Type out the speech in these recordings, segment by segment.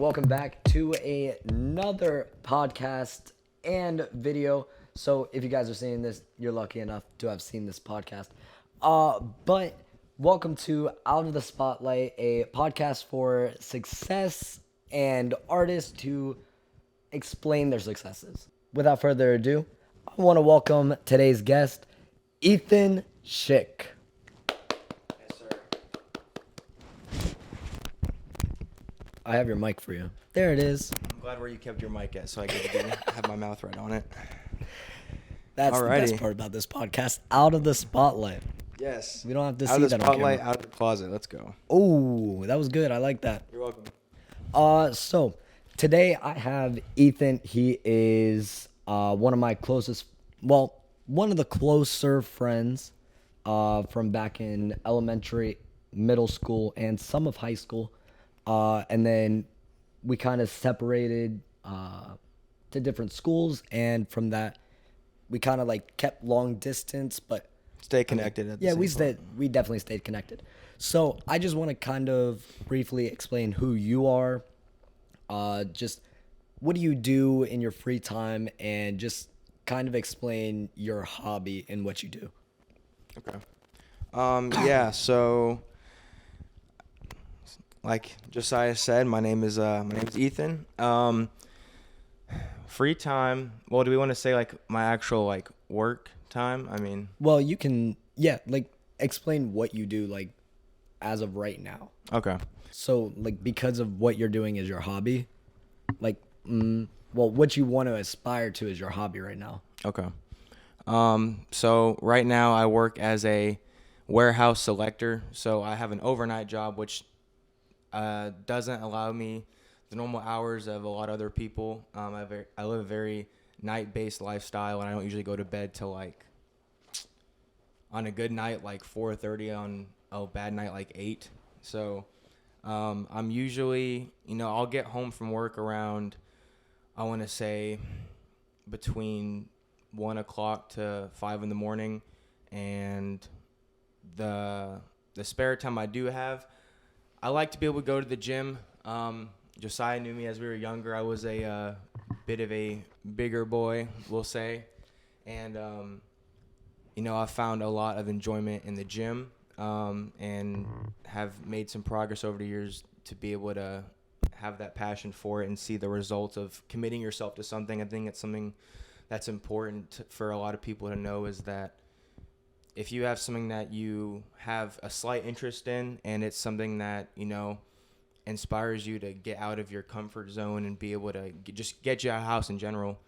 welcome back to another podcast and video. So if you guys are seeing this, you're lucky enough to have seen this podcast. But welcome to Out of the Spotlight, a podcast for success and artists to explain their successes. Without further ado, I want to welcome today's guest, Ethan Schick. I have your mic for you. There it is. I'm glad where you kept your mic at, so I get to have my mouth right on it. That's Alrighty. the best part about this podcast. Out of the spotlight. Yes. We don't have to out see of the that spotlight, on out of the closet. Let's go. Oh, that was good. I like that. You're welcome. So today I have Ethan. He is one of my closest, one of the closer friends from back in elementary, middle school, and some of high school. And then we kind of separated to different schools, and from that we kind of like kept long distance, but Stay connected at the same time. we definitely stayed connected. So I just want to kind of briefly explain who you are, just what do you do in your free time, and just kind of explain your hobby and what you do. Okay. So like Josiah said, my name is Ethan. Free time. Well, do we want to say like my actual like work time? I mean, Well, you can, explain what you do, like, as of right now. okay. So, like, because of what you're doing is your hobby, like, what you want to aspire to is your hobby right now. Okay. So right now I work as a warehouse selector. So I have an overnight job, which doesn't allow me the normal hours of a lot of other people. I live a very night-based lifestyle, and I don't usually go to bed till like, on a good night, like 4:30, on a bad night, like 8. So I'm usually, I'll get home from work around, I want to say, between 1 o'clock to 5 in the morning, and the spare time I do have, I like to be able to go to the gym. Josiah knew me as we were younger. I was a bit of a bigger boy, we'll say. And, I found a lot of enjoyment in the gym, and have made some progress over the years to be able to have that passion for it and see the results of committing yourself to something. I think it's something that's important for a lot of people to know, is that if you have something that you have a slight interest in, and it's something that, inspires you to get out of your comfort zone and be able to just get you out of the house in general,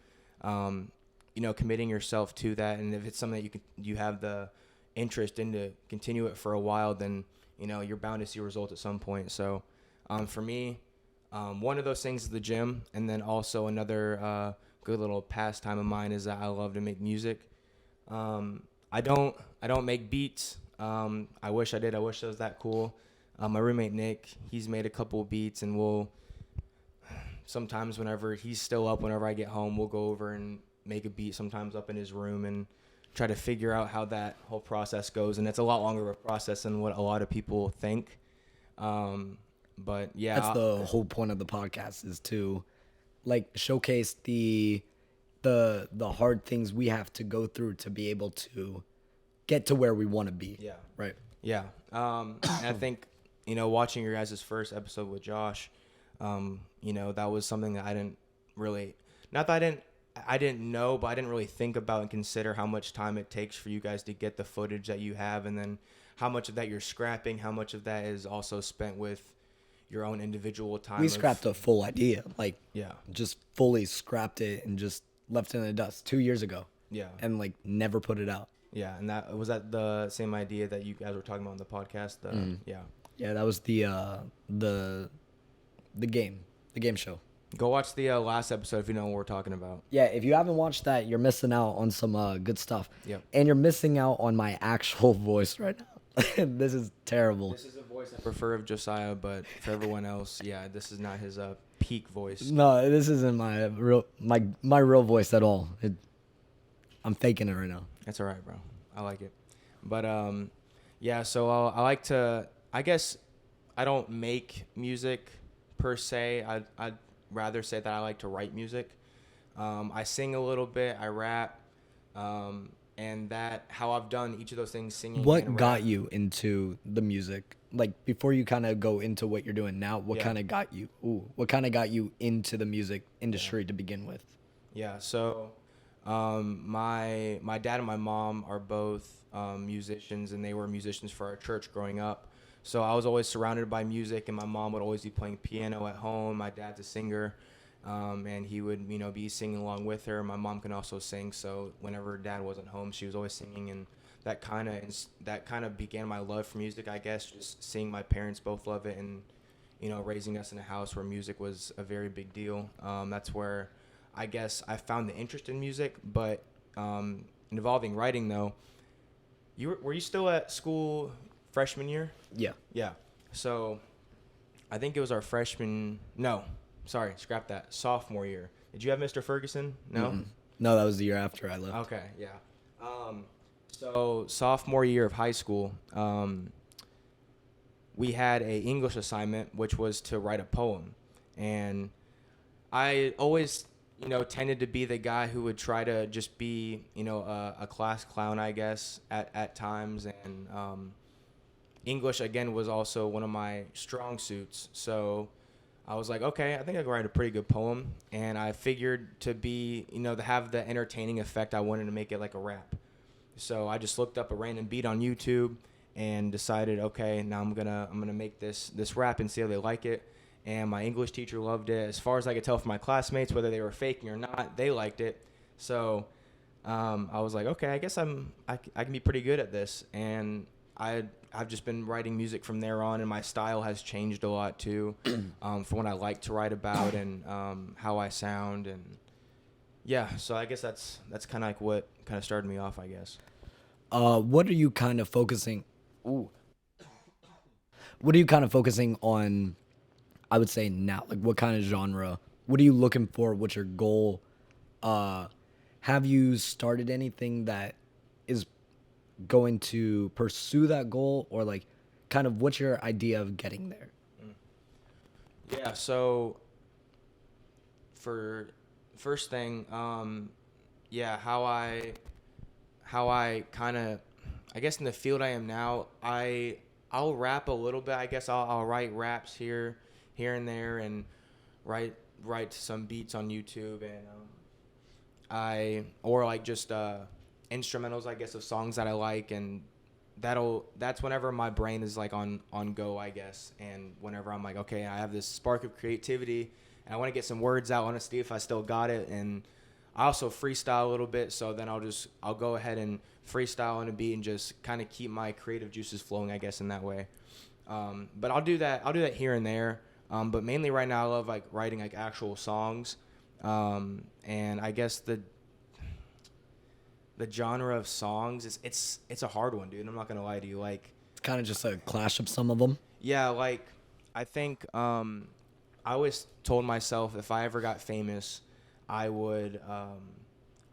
committing yourself to that. And if it's something that you have the interest in to continue it for a while, then, you're bound to see results at some point. So for me, one of those things is the gym. And then also another good little pastime of mine is that I love to make music. I don't make beats. I wish I did. I wish I was that cool. My roommate Nick, he's made a couple of beats, and we'll sometimes, whenever he's still up, whenever I get home, we'll go over and make a beat, sometimes up in his room, and try to figure out how that whole process goes. And it's a lot longer of a process than what a lot of people think. But yeah, That's the whole point of the podcast, is to like showcase the hard things we have to go through to be able to get to where we want to be. Yeah. Right. Yeah. And I think, watching your guys' first episode with Josh, that was something that I didn't really, not that I didn't know, but I didn't really think about and consider how much time it takes for you guys to get the footage that you have, and then how much of that you're scrapping, how much of that is also spent with your own individual time. We scrapped a full idea, like, Yeah. just fully scrapped it and just left it in the dust 2 years ago. Yeah. And like never put it out. Yeah. And that was that the same idea that you guys were talking about on the podcast. Yeah. Yeah, that was the game show. Go watch the last episode if you know what we're talking about. Yeah, if you haven't watched that, you're missing out on some good stuff. Yep. And you're missing out on my actual voice right now. This is terrible. This is a voice I prefer of Josiah, but for everyone else, yeah, this is not his peak voice. No, this isn't my real voice at all. I'm faking it right now. That's all right, bro. I like it. But yeah, so I like to, I guess I don't make music per se. I'd rather say that I like to write music. I sing a little bit. I rap. And that how I've done each of those things, singing What and got rap. you into the music? Like before you kind of go into what you're doing now, what Yeah. kind of got you? What kind of got you into the music Yeah. industry to begin with? Yeah. So, my dad and my mom are both musicians, and they were musicians for our church growing up. So I was always surrounded by music, and my mom would always be playing piano at home. My dad's a singer, and he would be singing along with her. My mom can also sing, so whenever dad wasn't home, she was always singing, and that kind of began my love for music. I guess just seeing my parents both love it, and raising us in a house where music was a very big deal. That's where I guess I found the interest in music, but involving writing though. Were you still at school freshman year? Yeah. Yeah. So I think it was our freshman. No, sorry, scrap that. Sophomore year. Did you have Mr. Ferguson? No. Mm-mm. No, that was the year after I left. Okay. Yeah. So sophomore year of high school, we had a English assignment which was to write a poem, and I always tended to be the guy who would try to just be a class clown, I guess, at times, and English again was also one of my strong suits. So I was like, okay, I think I can write a pretty good poem, and I figured to be to have the entertaining effect, I wanted to make it like a rap. So I just looked up a random beat on YouTube and decided, okay, now I'm gonna make this rap and see how they like it. And my English teacher loved it. As far as I could tell from my classmates, whether they were faking or not, they liked it. So I was like, okay, I guess I can be pretty good at this. And I've just been writing music from there on, and my style has changed a lot too, from what I like to write about and how I sound. And yeah, so I guess that's kind of like what kind of started me off, I guess. What are you kind of focusing? What are you kind of focusing on? I would say now, like what kind of genre? What are you looking for? What's your goal? Have you started anything that is going to pursue that goal, or like, kind of what's your idea of getting there? Yeah, so for first thing, yeah, how I kind of, I guess in the field I am now, I'll rap a little bit. I guess I'll write raps here and there, and write some beats on YouTube, and or like just instrumentals, I guess, of songs that I like, and that's whenever my brain is like on go, I guess, and whenever I'm like, okay, I have this spark of creativity and I want to get some words out, I want to see if I still got it. And I also freestyle a little bit, so then I'll go ahead and freestyle on a beat and just kind of keep my creative juices flowing, I guess, in that way. But I'll do that here and there. But mainly right now I love like writing like actual songs. And I guess the genre of songs it's a hard one, dude. I'm not gonna lie to you. Like, It's kind of just a clash of some of them. yeah, like I think I always told myself if I ever got famous, I wanted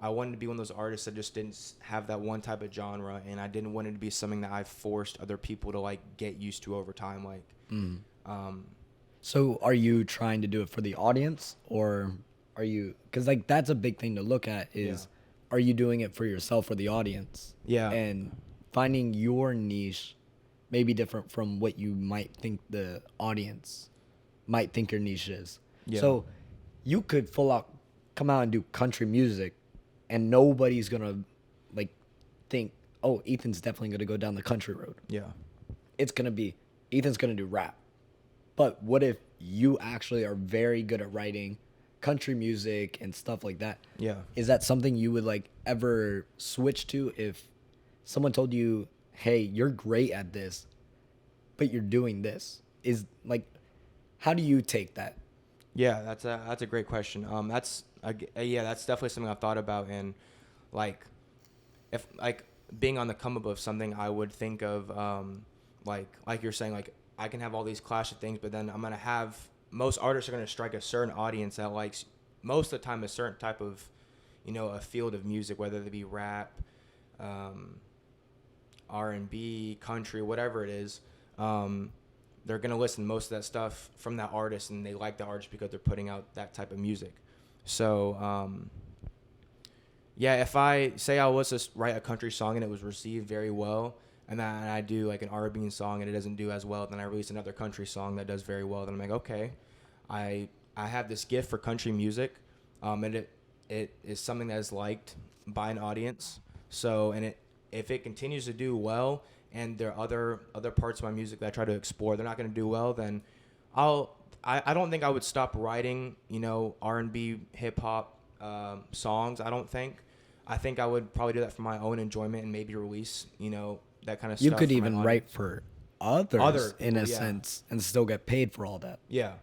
to be one of those artists that just didn't have that one type of genre, and I didn't want it to be something that I forced other people to like get used to over time. Like, So are you trying to do it for the audience, or are you, because like that's a big thing to look at is, are you doing it for yourself or the audience? Yeah. And finding your niche may be different from what you might think the audience might think your niche is. Yeah. So you could full out come out and do country music, and nobody's gonna like think, oh, Ethan's definitely gonna go down the country road. yeah, It's gonna be, Ethan's gonna do rap. But what if you actually are very good at writing country music and stuff like that? yeah. Is that something you would like ever switch to if someone told you, hey, you're great at this, but you're doing this? Is like, how do you take that? Yeah, that's a great question. Yeah, that's definitely something I've thought about, and like if like being on the come up of something, I would think of like you're saying, like I can have all these clash of things, but then I'm gonna have most artists are gonna strike a certain audience that likes most of the time a certain type of a field of music, whether it be rap, R&B, country, whatever it is. they're gonna listen to most of that stuff from that artist, and they like the artist because they're putting out that type of music. So yeah, if I say I was to write a country song and it was received very well, and then I do like an R&B song and it doesn't do as well, then I release another country song that does very well. Then I'm like, okay, I have this gift for country music, and it is something that is liked by an audience. So if it continues to do well, and there are other parts of my music that I try to explore, they're not going to do well, then I don't think I would stop writing, R&B, hip hop songs. I don't think. I think I would probably do that for my own enjoyment and maybe release, that kind of stuff. You could for my even audience. write for others in a sense and still get paid for all that. Yeah,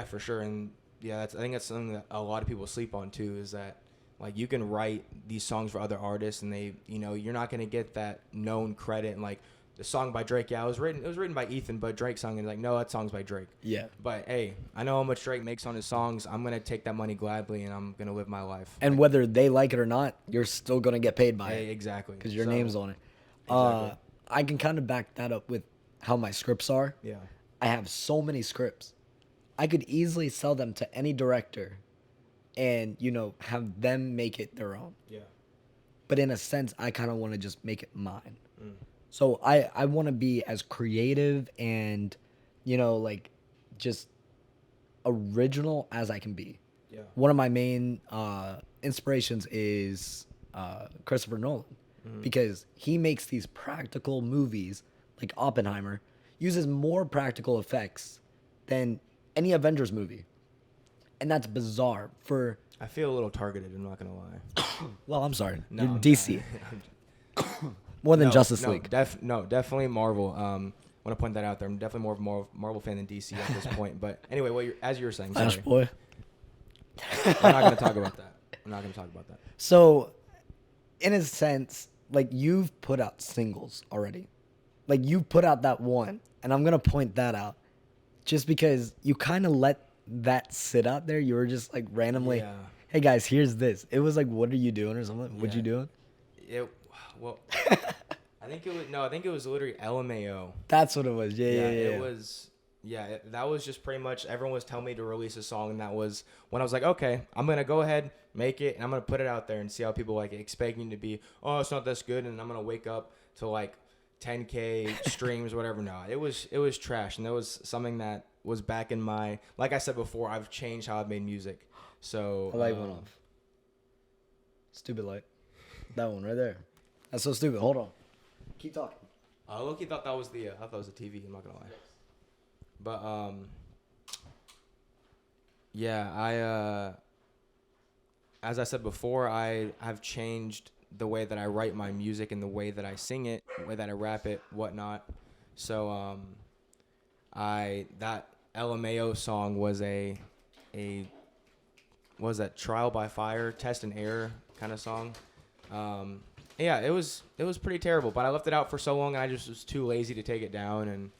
for sure. And yeah, I think that's something that a lot of people sleep on too, is that like you can write these songs for other artists and they, you're not going to get that known credit. And like the song by Drake, it was written by Ethan, but Drake sung it. Like, no, that song's by Drake. Yeah. But hey, I know how much Drake makes on his songs. I'm going to take that money gladly and I'm going to live my life. And whether they like it or not, you're still going to get paid by it. Exactly. Because your name's on it. Exactly. I can kind of back that up with how my scripts are. Yeah. I have so many scripts. I could easily sell them to any director and, have them make it their own. Yeah. But in a sense, I kind of want to just make it mine. So I want to be as creative and, like just original as I can be. Yeah. One of my main inspirations is Christopher Nolan. Because he makes these practical movies, like Oppenheimer, uses more practical effects than any Avengers movie. And that's bizarre for... I feel a little targeted, I'm not going to lie. Well, I'm sorry. No, You're I'm DC. More than Justice League. Definitely Marvel. I want to point that out there. I'm definitely more of a Marvel fan than DC at this point. But anyway, as you were saying, sorry. Flash Boy. We're not going to talk about that. So, in a sense, like you've put out singles already. Like you put out that one, and I'm going to point that out just because you kind of let that sit out there. You were just like randomly, hey guys, here's this. It was like, what are you doing or something? What you doing? Well, I think it was literally LMAO. That's what it was. Yeah. It was. Yeah, that was just pretty much everyone was telling me to release a song, and that was when I was like, okay, I'm gonna go ahead, make it, and I'm gonna put it out there and see how people like expecting to be. Oh, it's not this good, and I'm gonna wake up to like 10K streams, whatever. No, it was trash, and that was something that was back in my. Like I said before, I've changed how I've made music. So the light went off. Stupid light. That one right there. That's so stupid. Hold on. Keep talking. Loki thought that was the TV. I'm not gonna lie. But yeah, as I said before, I've changed the way that I write my music and the way that I sing it, the way that I rap it, whatnot. So that LMAO song was was that trial by fire, test and error kind of song. Yeah, it was pretty terrible, but I left it out for so long and I just was too lazy to take it down, and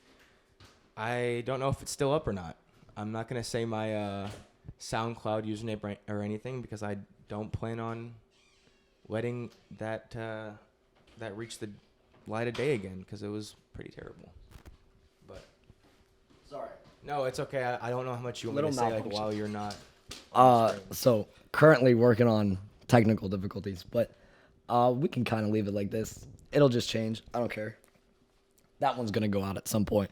I don't know if it's still up or not. I'm not going to say my SoundCloud username or anything because I don't plan on letting that reach the light of day again because it was pretty terrible. But sorry. No, it's okay. I don't know how much you want me to say like, while you're not. So currently working on technical difficulties, but we can kind of leave it like this. It'll just change. I don't care. That one's going to go out at some point.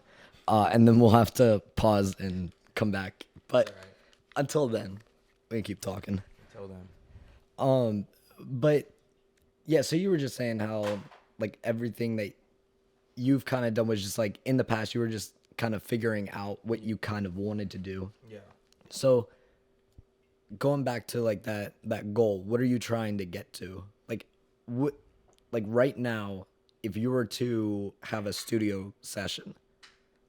And then we'll have to pause and come back. But until then, we can keep talking. Until then. But yeah, so you were just saying how like everything that you've kind of done was just like in the past, you were just kind of figuring out what you kind of wanted to do. Yeah. So going back to like that goal, what are you trying to get to? Like right now, if you were to have a studio session,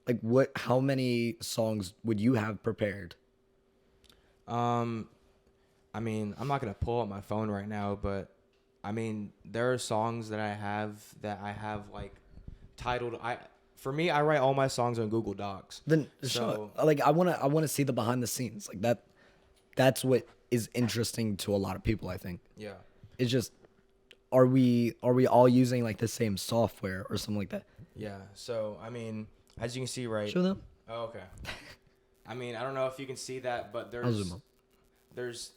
like how many songs would you have prepared? I mean, I'm not gonna pull up my phone right now, but I mean, there are songs that I have like titled. For me, I write all my songs on Google Docs. Then like I wanna see the behind the scenes. Like that's what is interesting to a lot of people, I think. Yeah. It's just are we all using like the same software or something like that? Yeah. So I mean, as you can see, right? Show them. Oh, okay. I mean, I don't know if you can see that, but I'll zoom up. there's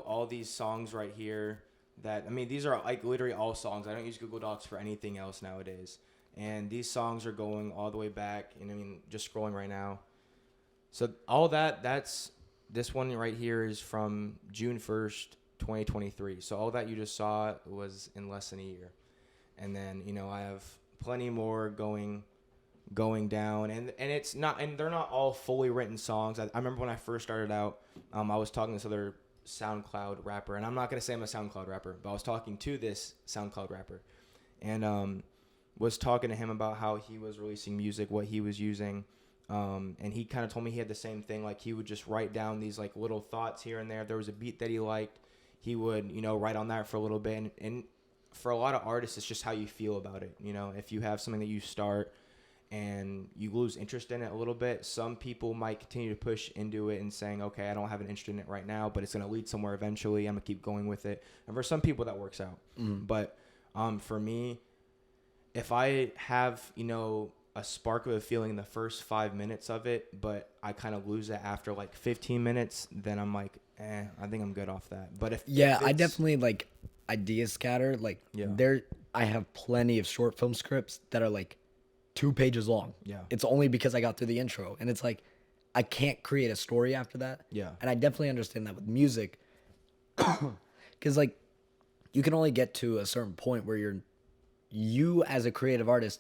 all these songs right here that, I mean, these are like literally all songs. I don't use Google Docs for anything else nowadays. And these songs are going all the way back, and I mean, just scrolling right now. So all that's this one right here is from June 1st, 2023. So all that you just saw was in less than a year. And then, I have plenty more going down, and it's not, and they're not all fully written songs. I remember when I first started out, I was talking to this other SoundCloud rapper, and I'm not gonna say I'm a SoundCloud rapper, but I was talking to this SoundCloud rapper, and was talking to him about how he was releasing music, what he was using, and he kind of told me he had the same thing. Like, he would just write down these like little thoughts here and there. If there was a beat that he liked, he would write on that for a little bit, and for a lot of artists, it's just how you feel about it. If you have something that you start and you lose interest in it a little bit, some people might continue to push into it and saying, okay, I don't have an interest in it right now, but it's going to lead somewhere eventually. I'm going to keep going with it. And for some people that works out. But for me, if I have, a spark of a feeling in the first 5 minutes of it, but I kind of lose it after like 15 minutes, then I'm like, I think I'm good off that. But if I definitely like idea scatter. Like, I have plenty of short film scripts that are like 2 pages long. Yeah. It's only because I got through the intro, and it's like I can't create a story after that. Yeah. And I definitely understand that with music, because like you can only get to a certain point where you as a creative artist,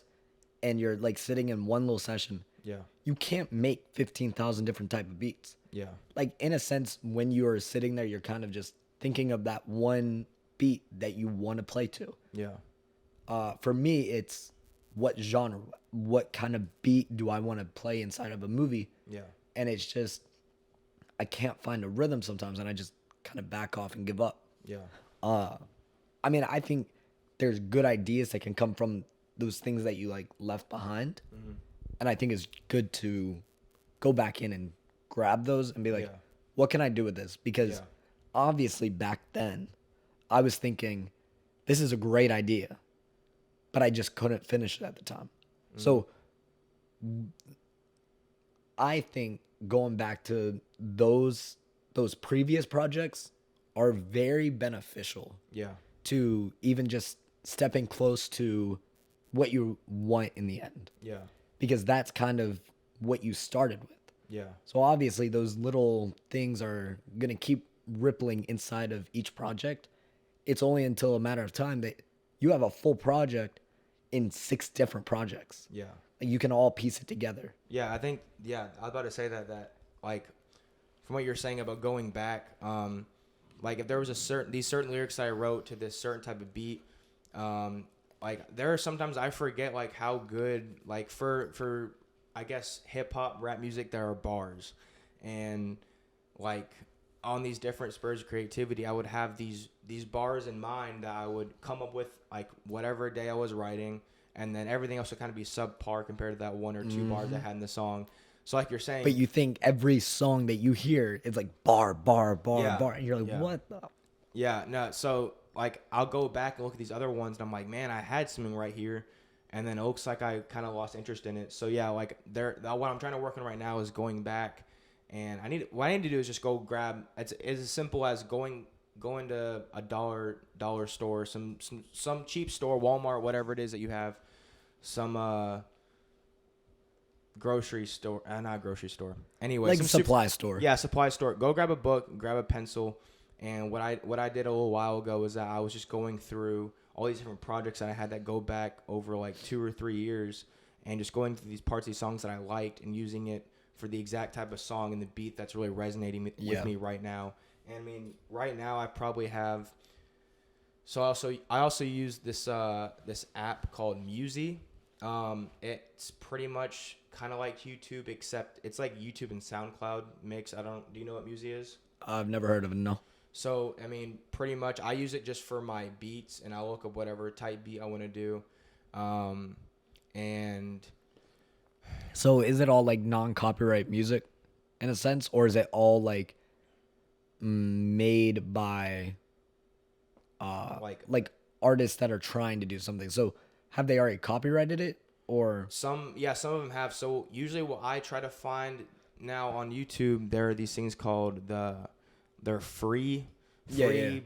and you're like sitting in one little session. Yeah. You can't make 15,000 different type of beats. Yeah. Like, in a sense, when you're sitting there, you're kind of just thinking of that one beat that you want to play to. Yeah. For me, it's what genre, what kind of beat do I want to play inside of a movie? Yeah. And it's just, I can't find a rhythm sometimes, and I just kind of back off and give up. Yeah. I mean, I think there's good ideas that can come from those things that you like left behind. And I think it's good to go back in and grab those and be like, what can I do with this? Because obviously back then I was thinking, this is a great idea, but I just couldn't finish it at the time. So I think going back to those previous projects are very beneficial. Yeah. To even just stepping close to what you want in the end. Yeah. Because that's kind of what you started with. Yeah. So obviously those little things are going to keep rippling inside of each project. It's only until a matter of time that you have a full project in 6 different projects. Yeah. Like, you can all piece it together. Yeah, I think, I was about to say that like, from what you're saying about going back, like, if there was these certain lyrics that I wrote to this certain type of beat, like, there are sometimes I forget like how good, like, for I guess hip hop rap music, there are bars, and like on these different spurs of creativity, I would have these bars in mind that I would come up with like whatever day I was writing, and then everything else would kind of be subpar compared to that 1 or 2 bars I had in the song. So like you're saying, but you think every song that you hear is like bar, bar, bar, bar, and you're like, what the? Yeah, no. So like I'll go back and look at these other ones, and I'm like, man, I had something right here, and then it looks like I kind of lost interest in it. So yeah, like what I'm trying to work on right now is going back, and what I need to do is just go grab. It's as simple as going to a dollar store, some cheap store, Walmart, whatever it is that you have, some grocery store, not grocery store. Anyway, Like a supply store. Yeah, supply store. Go grab a book, grab a pencil, and what I did a little while ago is that I was just going through all these different projects that I had that go back over like 2 or 3 years, and just going through these parts of these songs that I liked and using it for the exact type of song and the beat that's really resonating with me right now. And I mean, right now I probably have. So I also use this app called Musi. It's pretty much kind of like YouTube, except it's like YouTube and SoundCloud mix. Do you know what Musi is? I've never heard of it, no. So, I mean, pretty much I use it just for my beats, and I'll look up whatever type beat I want to do. And so is it all like non-copyright music in a sense, or is it all like made by like artists that are trying to do something? So have they already copyrighted it, or some of them have. So usually what I try to find now on YouTube, there are these things called they're free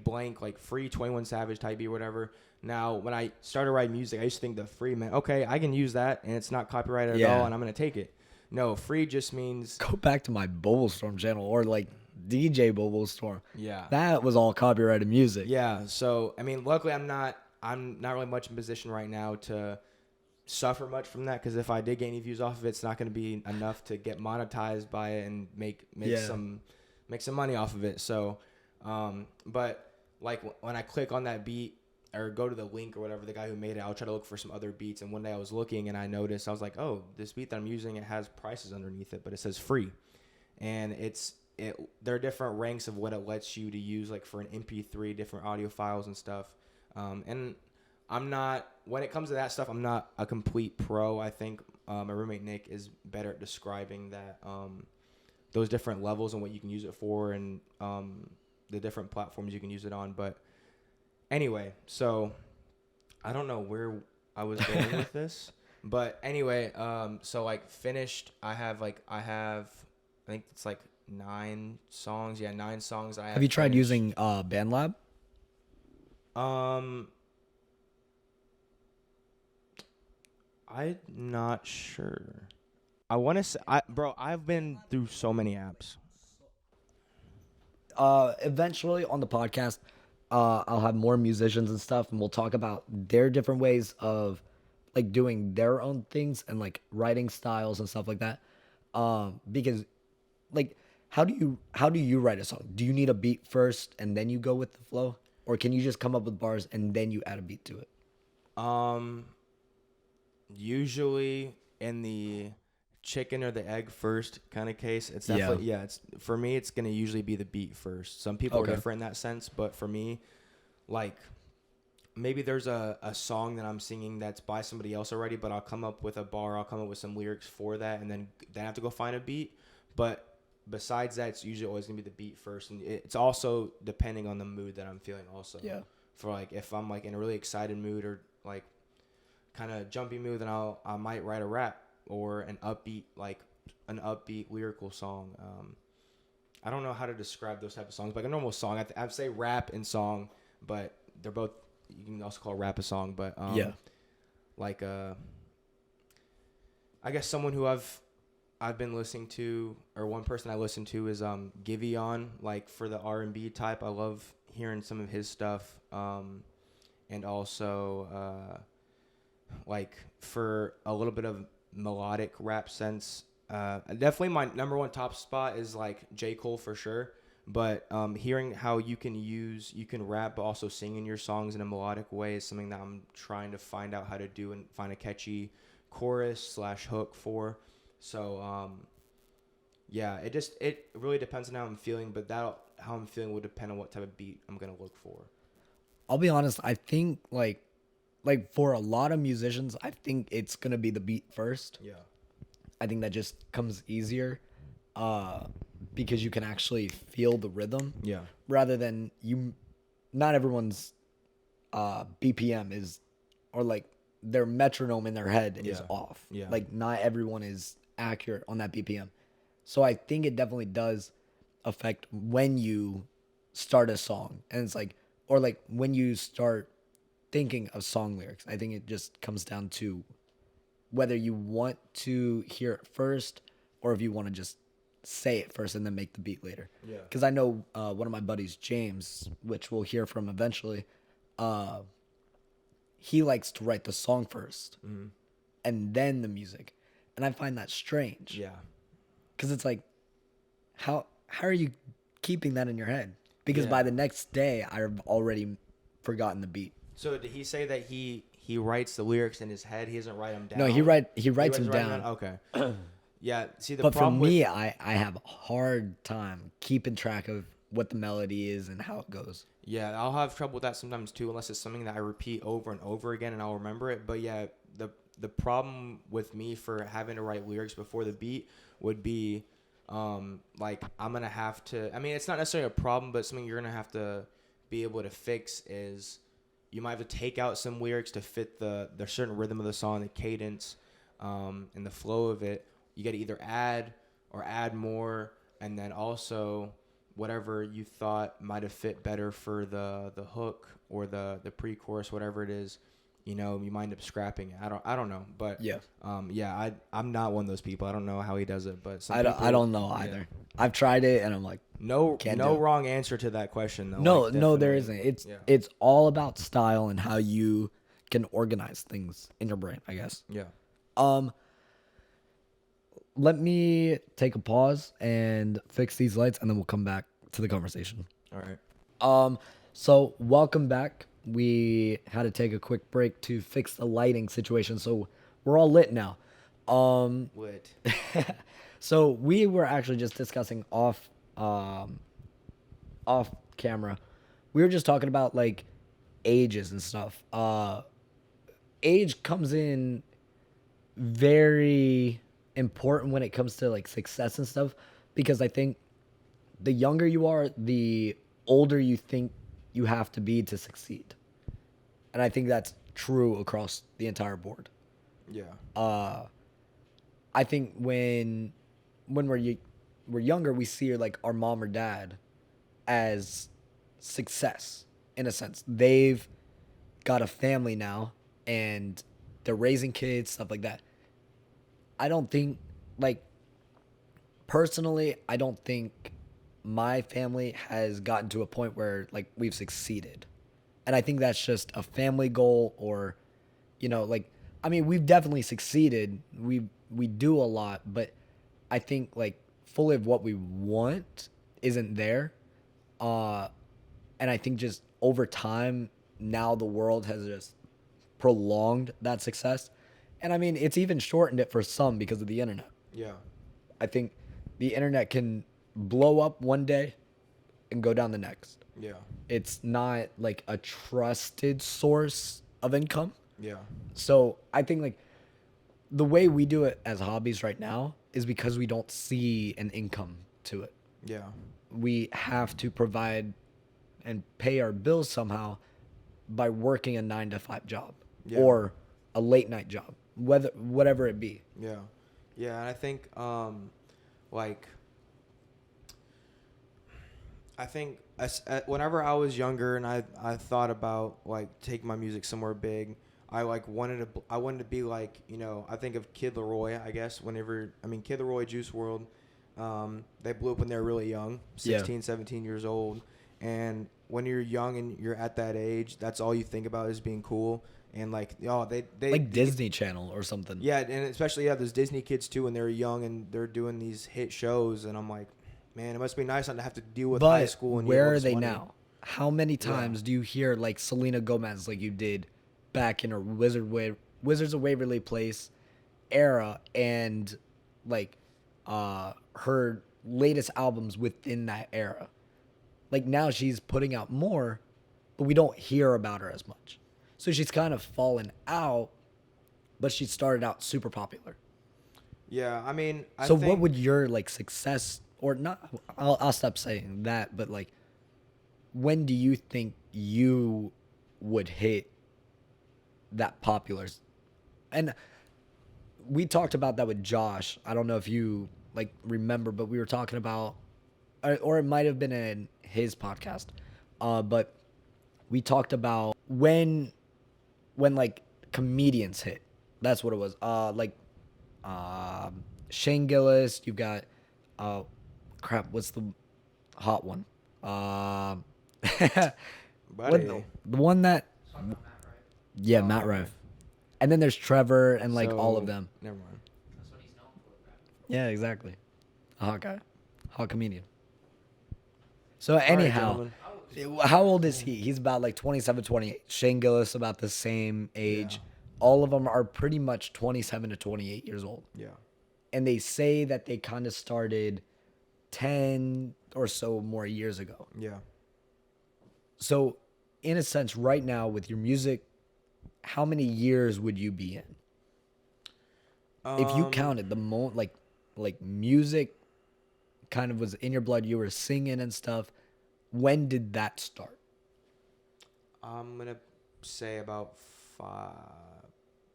blank, like free 21 Savage type beat or whatever. Now when I started writing music, I used to think the free meant, okay, I can use that and it's not copyrighted at all and I'm gonna take it. No, free just means go back to my Bubblestorm channel or like DJ Bubblestorm. Yeah. That was all copyrighted music. Yeah. So I mean, luckily I'm not really much in position right now to suffer much from that, because if I did get any views off of it, it's not going to be enough to get monetized by it and make some money off of it. So, but like when I click on that beat or go to the link or whatever, the guy who made it, I'll try to look for some other beats. And one day I was looking and I noticed, I was like, oh, this beat that I'm using, it has prices underneath it, but it says free, and there are different ranks of what it lets you to use, like for an MP3, different audio files and stuff. And I'm not, when it comes to that stuff, I'm not a complete pro. I think my roommate Nick is better at describing that, those different levels and what you can use it for, and the different platforms you can use it on. But anyway, so I don't know where I was going with this, but anyway, so like finished, I think it's like 9 songs. Yeah, 9 songs. Have you tried using BandLab? I'm not sure. I want to say, bro, I've been through so many apps. Eventually on the podcast, I'll have more musicians and stuff, and we'll talk about their different ways of like doing their own things and like writing styles and stuff like that. Because like, how do you write a song? Do you need a beat first and then you go with the flow, or can you just come up with bars and then you add a beat to it? Usually in the chicken or the egg first kind of case, it's definitely it's for me, it's gonna usually be the beat first. Some people are different in that sense, but for me, like maybe there's a song that I'm singing that's by somebody else already, but I'll come up with a bar, I'll come up with some lyrics for that, and then I have to go find a beat. But besides that, it's usually always gonna be the beat first, and it's also depending on the mood that I'm feeling also. Yeah. For like if I'm like in a really excited mood or like kind of jumpy mood, then I might write a rap or an upbeat lyrical song. I don't know how to describe those type of songs, but like a normal song, I'd say rap and song, but they're both, you can also call rap a song, but like I guess someone who I've been listening to, or one person I listen to is Giveon, like for the R&B type. I love hearing some of his stuff, and also like for a little bit of melodic rap sense, definitely my number one top spot is like J. Cole for sure. But hearing how you can rap but also sing in your songs in a melodic way is something that I'm trying to find out how to do and find a catchy chorus / hook for. So it really depends on how I'm feeling, but how I'm feeling will depend on what type of beat I'm gonna look for. I'll be honest, I think like for a lot of musicians, I think it's gonna be the beat first. Yeah. I think that just comes easier, because you can actually feel the rhythm. Yeah. Rather than not everyone's BPM is, or like their metronome in their head is off. Yeah. Like not everyone is accurate on that BPM. So I think it definitely does affect when you start a song, and it's like, or like when you start thinking of song lyrics. I think it just comes down to whether you want to hear it first or if you want to just say it first and then make the beat later. Yeah. Because I know one of my buddies, James, which we'll hear from eventually, he likes to write the song first and then the music. And I find that strange. Yeah. Because it's like, how are you keeping that in your head? Because by the next day, I've already forgotten the beat. So did he say that he writes the lyrics in his head? He doesn't write them down? No, he writes them down. Okay. Yeah. See, but for me, I have a hard time keeping track of what the melody is and how it goes. Yeah, I'll have trouble with that sometimes too, unless it's something that I repeat over and over again and I'll remember it. But yeah, the problem with me for having to write lyrics before the beat would be like I'm gonna have to. I mean, it's not necessarily a problem, but something you're gonna have to be able to fix is you might have to take out some lyrics to fit the certain rhythm of the song, the cadence. in the flow of it, you got to either add or add more, and then also whatever you thought might have fit better for the hook or the pre-chorus, whatever it is, you know, you might end up scrapping it. I don't know, but I'm not one of those people. I don't know how he does it, but I don't know either. I've tried it and I'm like, no can't do it. wrong answer to that question though. No, Like, no, there definitely. isn't. It's all about style and how you can organize things in your brain, I guess. Yeah. Let me take a pause and fix these lights, and then we'll come back to the conversation. All right. So welcome back. We had to take a quick break to fix the lighting situation, so we're all lit now. Lit. So we were actually just discussing off camera. We were just talking about like ages and stuff. Age comes in very important when it comes to like success and stuff, because I think the younger you are, the older you think you have to be to succeed. And I think that's true across the entire board. Yeah. I think when we're younger, we see like our mom or dad as success in a sense. They've got a family now and they're raising kids, stuff like that. I don't think, like, personally, I don't think my family has gotten to a point where like we've succeeded. And I think that's just a family goal, or, you know, like, I mean, we've definitely succeeded. We do a lot, but I think like fully of what we want isn't there. And I think just over time, now the world has just prolonged that success. And I mean, it's even shortened it for some because of the internet. Yeah. I think the internet can blow up one day and go down the next. Yeah. It's not like a trusted source of income. Yeah. So I think like the way we do it as hobbies right now is because we don't see an income to it. Yeah. We have to provide and pay our bills somehow by working a 9 to 5 job or a late night job, whatever it be. Yeah. Yeah. And I think, like, I think whenever I was younger and I thought about like taking my music somewhere big, I wanted to be like, you know, I think of Kid Leroy, I guess, Kid Leroy, Juice World, they blew up when they were really young, 16, 17 years old. And when you're young and you're at that age, that's all you think about is being cool. And like, they like Disney Channel or something. Yeah. And especially, those Disney kids too, when they're young and they're doing these hit shows. And I'm like, man, it must be nice not to have to deal with high school. And where are they now? How many times do you hear like Selena Gomez, like you did back in her Wizards of Waverly Place era, and like her latest albums within that era? Like now she's putting out more, but we don't hear about her as much. So she's kind of fallen out, but she started out super popular. Yeah, I mean, what would your like success, or not? I'll stop saying that, but like, when do you think you would hit that popular? And we talked about that with Josh. I don't know if you like remember, but we were talking about, or it might have been in his podcast, but we talked about when like comedians hit. That's what it was. Shane Gillis. You've got what's the hot one? The one that, yeah, Matt Rife. And then there's Trevor and like all of them. Never mind. That's what he's known for, bro. Yeah, exactly. A hot guy, hot comedian. So anyhow, how old is he? He's about like 27, 28. Shane Gillis about the same age. Yeah. All of them are pretty much 27 to 28 years old. Yeah. And they say that they kind of started 10 or so more years ago. Yeah. So, in a sense, right now with your music, how many years would you be in? If you counted the moment, like music kind of was in your blood, you were singing and stuff. When did that start? I'm gonna say about 5,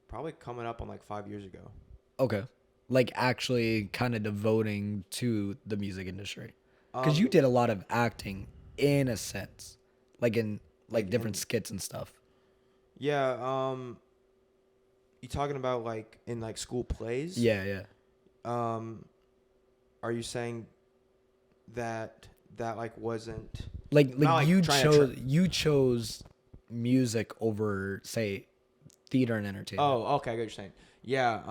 probably coming up on like 5 years ago. Okay. Like actually kind of devoting to the music industry. Because you Um, did a lot of acting in a sense, like in like like different in skits and stuff. yeah. You talking about like in like school plays? Yeah, yeah. Um, are you saying that like wasn't Like not like you trying to chose music over say theater and entertainment. Oh, okay, I get what you're saying. Yeah.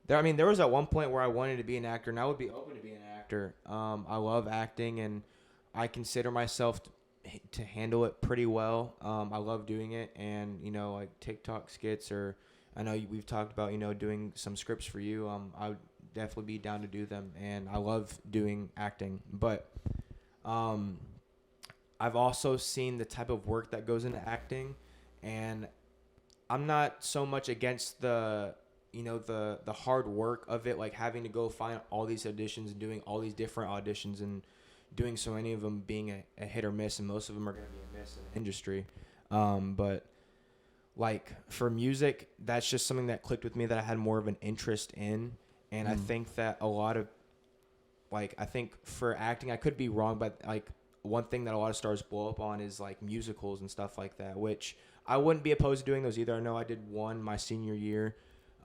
There. I mean, there was at one point where I wanted to be an actor, and I would be open to be an actor. I love acting, and I consider myself to handle it pretty well. I love doing it, and like TikTok skits, or I know we've talked about doing some scripts for you. I would definitely be down to do them, and I love doing acting. But um, I've also seen the type of work that goes into acting, and I'm not so much against the the hard work of it, like having to go find all these auditions and doing all these different auditions and doing so many of them being a hit or miss, and most of them are going to be a miss in the industry. But like for music, that's just something that clicked with me that I had more of an interest in, and I think that a lot of I think for acting, I could be wrong, but like one thing that a lot of stars blow up on is like musicals and stuff like that, which I wouldn't be opposed to doing those either. I know I did one my senior year,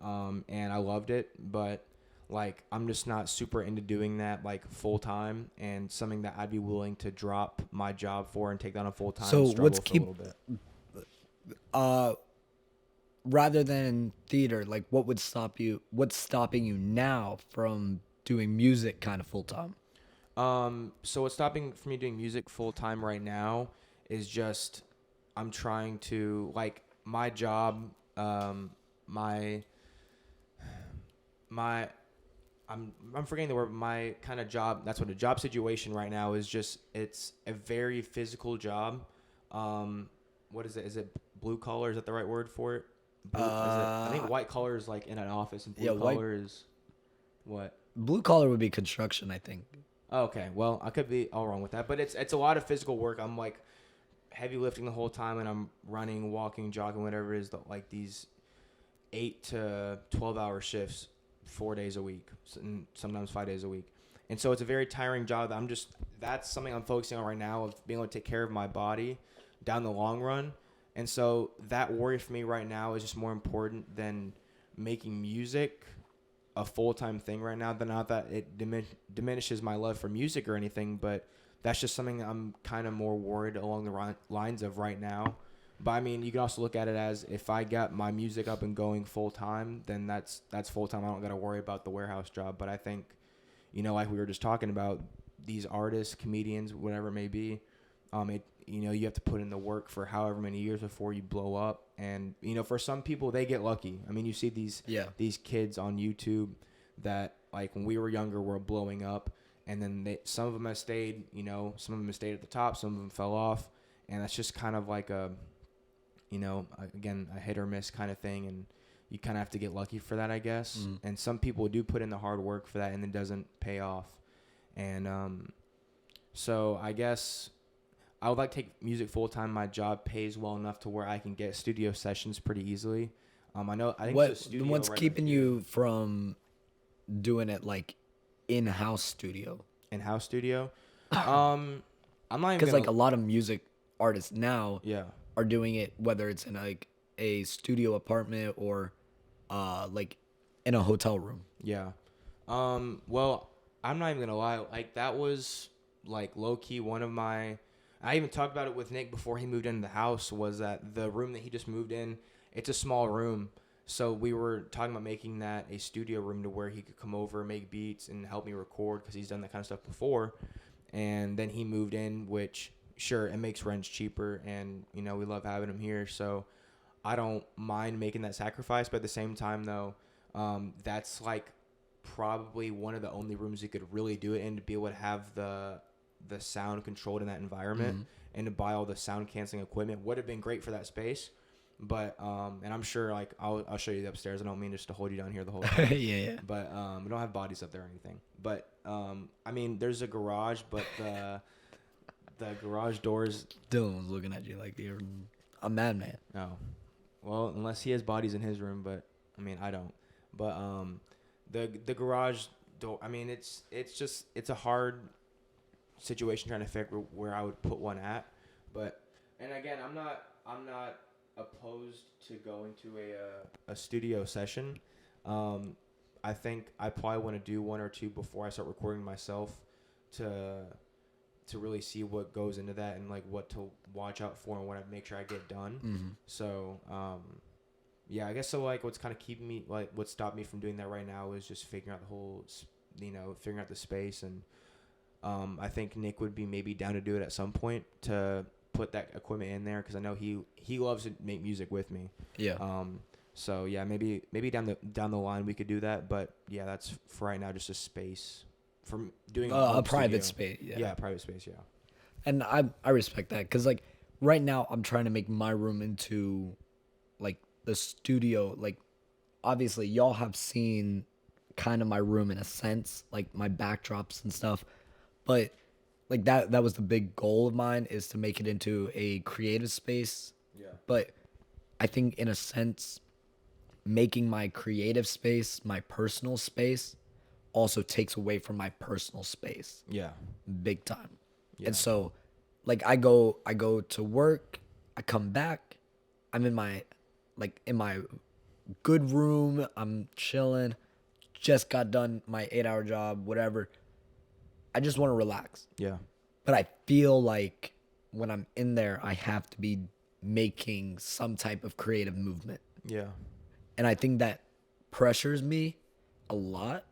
and I loved it, but like I'm just not super into doing that like full time, and something that I'd be willing to drop my job for and take that on full time So and what's struggle for a keep little bit. uh rather than theater, like what's stopping you now from doing music kind of full time? So what's stopping for me doing music full time right now is just I'm trying to like my job, my my I'm forgetting the word. My kind of job. That's what a job situation right now is. Just it's a very physical job. What is it? Is it blue collar? Is that the right word for it? Blue is it? I think Uh white collar is like in an office, and blue yeah, white collar is what? blue collar would be construction, I think. Okay, well, I could be all wrong with that, but it's a lot of physical work. I'm like heavy lifting the whole time, and I'm running, walking, jogging, whatever it is. Like these 8 to 12 hour shifts, 4 days a week, and sometimes 5 days a week, and so it's a very tiring job. That's something I'm focusing on right now of being able to take care of my body down the long run, and so that worry for me right now is just more important than making music a full-time thing right now. Not that it diminishes my love for music or anything, but that's just something I'm kind of more worried along the lines of right now. But I mean, you can also look at it as if I got my music up and going full-time, then that's full-time. I don't got to worry about the warehouse job. But I think, like we were just talking about, these artists, comedians, whatever it may be, you have to put in the work for however many years before you blow up. And for some people, they get lucky. I mean, you see these kids on YouTube that like when we were younger were blowing up, and then some of them have stayed. Some of them have stayed at the top, some of them fell off, and that's just kind of like again a hit or miss kind of thing, and you kind of have to get lucky for that, I guess. And some people do put in the hard work for that, and it doesn't pay off. And so I guess I would like to take music full time. My job pays well enough to where I can get studio sessions pretty easily. I think there's a studio What's right keeping here. you from doing it like in-house studio? In-house studio. I'm not even Because gonna. like a lot of music artists now Yeah. are doing it, whether it's in like a studio apartment or like in a hotel room. Yeah. Well, I'm not even gonna lie. Like that was like low key one of my. I even talked about it with Nick before he moved into the house. Was that the room that he just moved in? It's a small room, so we were talking about making that a studio room to where he could come over, make beats, and help me record because he's done that kind of stuff before. And then he moved in, which sure it makes rents cheaper, and we love having him here. So I don't mind making that sacrifice, but at the same time though, that's like probably one of the only rooms you could really do it in to be able to have the sound controlled in that environment, and to buy all the sound canceling equipment would have been great for that space. But and I'm sure like I'll show you the upstairs. I don't mean just to hold you down here the whole time. Yeah. But we don't have bodies up there or anything. But I mean there's a garage, but the garage doors. Dylan was looking at you like you're a madman. Oh, well, unless he has bodies in his room, but I mean I don't. But the garage door. I mean, it's a hard situation trying to figure where I would put one at. But and again, I'm not opposed to going to a studio session. I think I probably want to do one or two before I start recording myself to really see what goes into that and like what to watch out for and what I make sure I get done. Mm-hmm. So yeah, I guess so. Like what's kind of keeping me, like what stopped me from doing that right now is just figuring out the whole, figuring out the space. And I think Nick would be maybe down to do it at some point to put that equipment in there because I know he loves to make music with me. Yeah. So yeah, maybe down the line we could do that, but yeah, that's for right now just a space from doing A private space. Yeah. Yeah, private space. Yeah. And I respect that because like right now I'm trying to make my room into like the studio. Like obviously y'all have seen kind of my room in a sense, like my backdrops and stuff, but like that was the big goal of mine is to make it into a creative space. Yeah. But I think in a sense making my creative space my personal space also takes away from my personal space. Yeah. Big time. Yeah. And so like I go to work, I come back, I'm in my good room, I'm chilling, just got done my 8-hour job, whatever. I just want to relax. Yeah. But I feel like when I'm in there, I have to be making some type of creative movement. Yeah. And I think that pressures me a lot.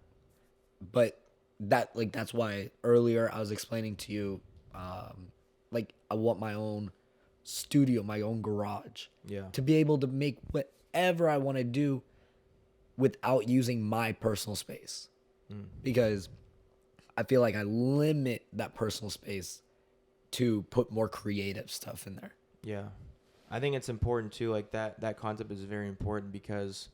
But that's why earlier I was explaining to you, like I want my own studio, my own garage. Yeah. To be able to make whatever I want to do without using my personal space. Because I feel like I limit that personal space to put more creative stuff in there. Yeah. I think it's important too, like that concept is very important because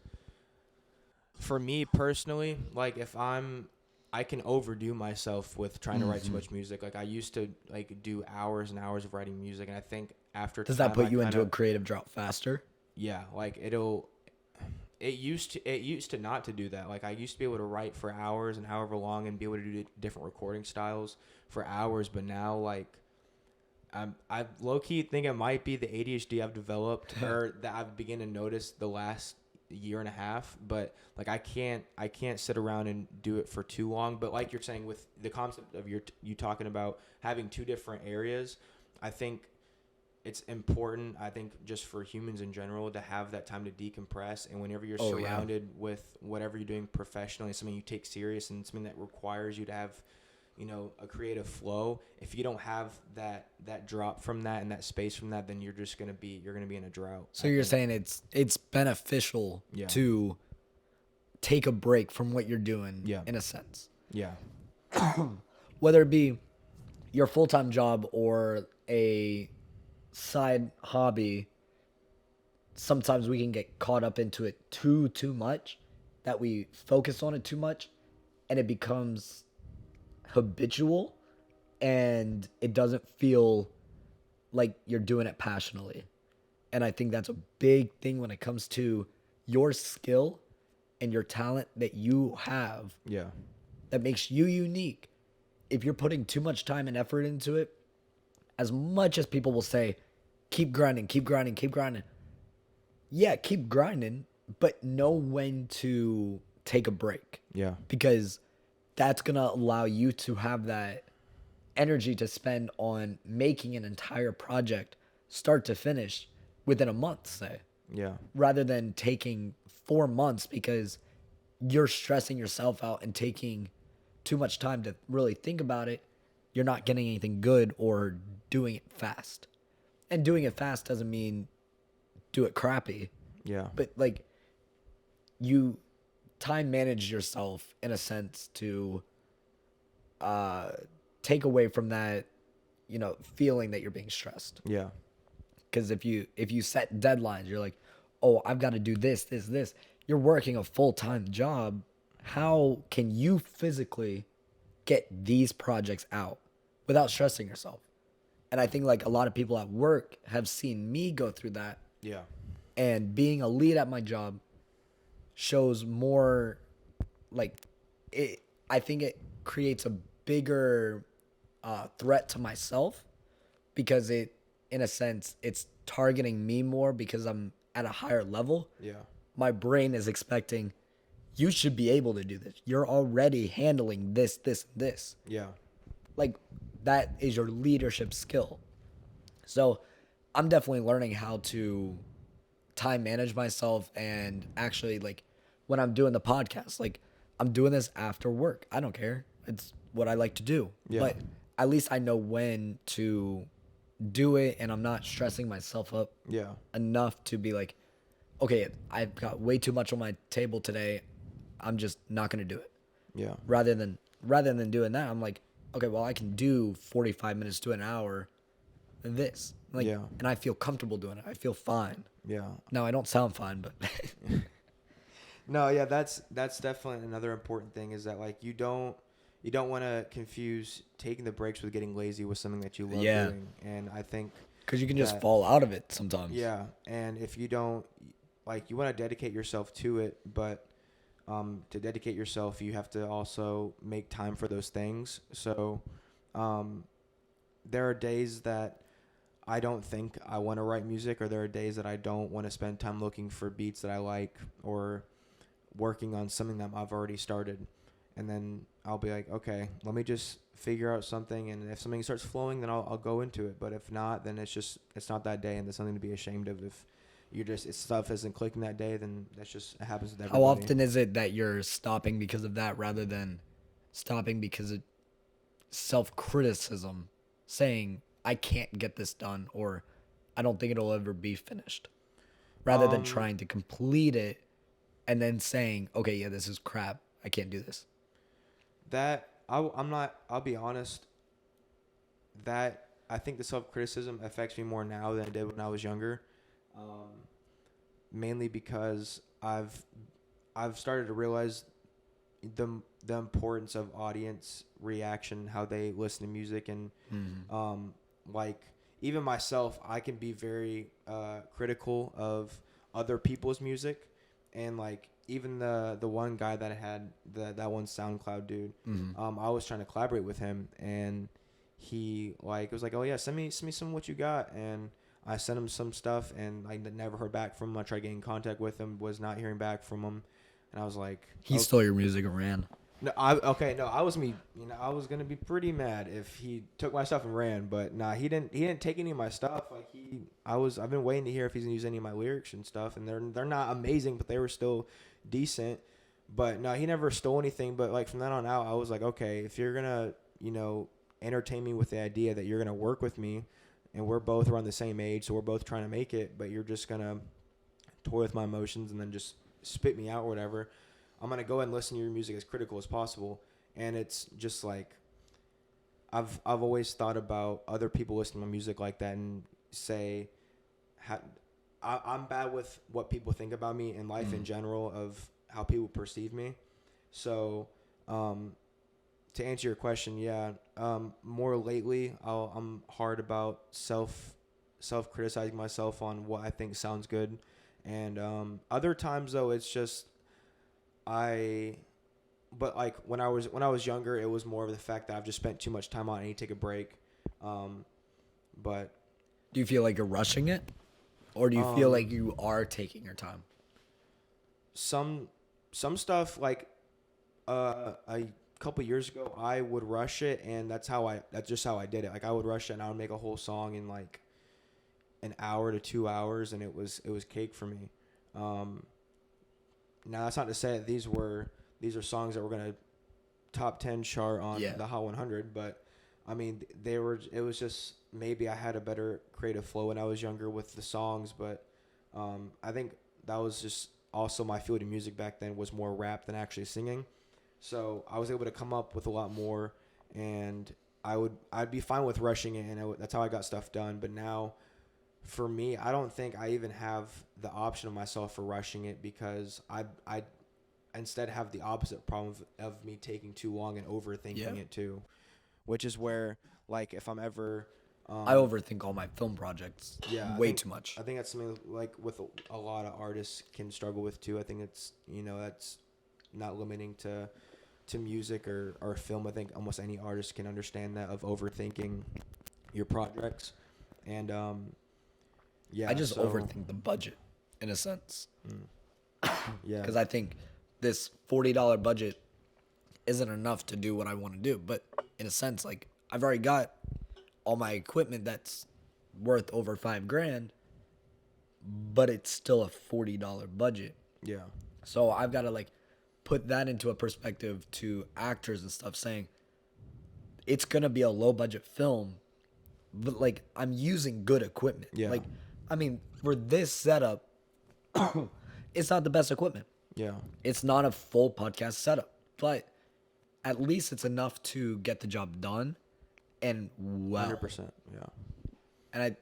for me personally, like if I can overdo myself with trying to write too much music. Like I used to like do hours and hours of writing music, and I think after Does time, that put you into a creative drought faster? Yeah, like it used to not to do that. Like I used to be able to write for hours and however long and be able to do different recording styles for hours, but now like I low key think it might be the ADHD I've developed or that I've begun to notice the last year and a half, but like I can't sit around and do it for too long. But like you're saying with the concept of you talking about having two different areas, I think it's important, I think just for humans in general to have that time to decompress. And whenever you're surrounded with whatever you're doing professionally, something you take serious and something that requires you to have, a creative flow, if you don't have that drop from that and that space from that, then you're gonna be in a drought. So you're saying it's beneficial to take a break from what you're doing in a sense. Yeah. Whether it be your full-time job or a side hobby, sometimes we can get caught up into it too much, that we focus on it too much and it becomes habitual and it doesn't feel like you're doing it passionately. And I think that's a big thing when it comes to your skill and your talent that you have. Yeah. That makes you unique. If you're putting too much time and effort into it, as much as people will say, keep grinding, keep grinding, keep grinding. Yeah, keep grinding, but know when to take a break. Yeah. Because that's going to allow you to have that energy to spend on making an entire project start to finish within a month, say. Yeah. Rather than taking 4 months because you're stressing yourself out and taking too much time to really think about it. You're not getting anything good or doing it fast. And doing it fast doesn't mean do it crappy. Yeah. But like you time manage yourself in a sense to take away from that, feeling that you're being stressed. Yeah. Because if you set deadlines, you're like, oh, I've got to do this. You're working a full-time job. How can you physically get these projects out without stressing yourself? And I think like a lot of people at work have seen me go through that. Yeah. And being a lead at my job, shows more like it. I think it creates a bigger threat to myself because it, in a sense, it's targeting me more because I'm at a higher level. Yeah. My brain is expecting you should be able to do this. You're already handling this, this, this. Yeah. Like that is your leadership skill. So I'm definitely learning how to time manage myself and actually like when I'm doing the podcast, like I'm doing this after work. I don't care. It's what I like to do. Yeah. But at least I know when to do it and I'm not stressing myself up Yeah. enough to be like, okay, I've got way too much on my table today. I'm just not going to do it. Yeah. Rather than doing that, I'm like, okay, well, I can do 45 minutes to an hour than this. Like, Yeah. and I feel comfortable doing it. I feel fine. Yeah. Now I don't sound fine, but No, yeah, that's definitely another important thing is that like you don't want to confuse taking the breaks with getting lazy with something that you love Yeah. doing. And I think because you can just that- fall out of it sometimes. Yeah, and if you don't like you want to dedicate yourself to it, but to dedicate yourself, you have to also make time for those things. So there are days that I don't think I want to write music, or there are days that I don't want to spend time looking for beats that I like or working on something that I've already started. And then I'll be like, okay, let me just figure out something. And if something starts flowing, then I'll go into it. But if not, then it's not that day. And there's something to be ashamed of. If if stuff isn't clicking that day, then it happens with everybody. How often is it that you're stopping because of that rather than stopping because of self-criticism, saying, I can't get this done or I don't think it'll ever be finished, rather than trying to complete it and then saying, okay, yeah, this is crap. I can't do this. I'll be honest, that I think the self-criticism affects me more now than it did when I was younger. Mainly because I've started to realize the importance of audience reaction, how they listen to music, and like even myself, I can be very critical of other people's music, and like even the one guy that had that one SoundCloud dude, I was trying to collaborate with him, and he like was like, oh yeah, send me some of what you got, and I sent him some stuff, and I never heard back from him. I tried getting in contact with him, was not hearing back from him, and I was like, He stole your music and ran. no, I was me. You know, I was gonna be pretty mad if he took my stuff and ran, but nah, he didn't. He didn't take any of my stuff. Like I've been waiting to hear if he's gonna use any of my lyrics and stuff, and they're not amazing, but they were still decent. But no, he never stole anything. But like from then on out, I was like, okay, if you're gonna, entertain me with the idea that you're gonna work with me, and we're both around the same age, so we're both trying to make it, but you're just gonna toy with my emotions and then just spit me out or whatever, I'm going to go ahead and listen to your music as critical as possible. And it's just like, I've always thought about other people listening to my music like that and say, I'm bad with what people think about me in life in general, of how people perceive me. So, to answer your question, yeah, more lately, I'm hard about self-criticizing myself on what I think sounds good. And other times though, it's just but like when I was younger, it was more of the fact that I've just spent too much time on it. I need to take a break. But Do you feel like you're rushing it? Or do you feel like you are taking your time? some stuff, like a couple years ago, I would rush it, and that's just how I did it. Like I would rush it, and I would make a whole song in like an hour to 2 hours, and it was cake for me. Now that's not to say that these are songs that were gonna top 10 chart on the Hot 100, but I mean it was just, maybe I had a better creative flow when I was younger with the songs, but I think that was just also my field of music back then was more rap than actually singing. So I was able to come up with a lot more, and I'd be fine with rushing it, and that's how I got stuff done. But now, for me, I don't think I even have the option of myself for rushing it, because I instead have the opposite problem of me taking too long and overthinking it too, which is where, like, if I'm ever I overthink all my film projects way too much. I think that's something like with a lot of artists can struggle with too. I think it's that's not limiting to music or film. I think almost any artist can understand that, of overthinking your projects. And I just overthink the budget in a sense. Yeah, because I think this $40 budget isn't enough to do what I want to do. But in a sense, like, I've already got all my equipment that's worth over $5,000, but it's still a $40 budget. Yeah. So I've got to like put that into a perspective to actors and stuff, saying it's gonna be a low budget film, but like I'm using good equipment. Yeah. Like, I mean, for this setup, it's not the best equipment. Yeah. It's not a full podcast setup, but at least it's enough to get the job done and well. 100%. Yeah. And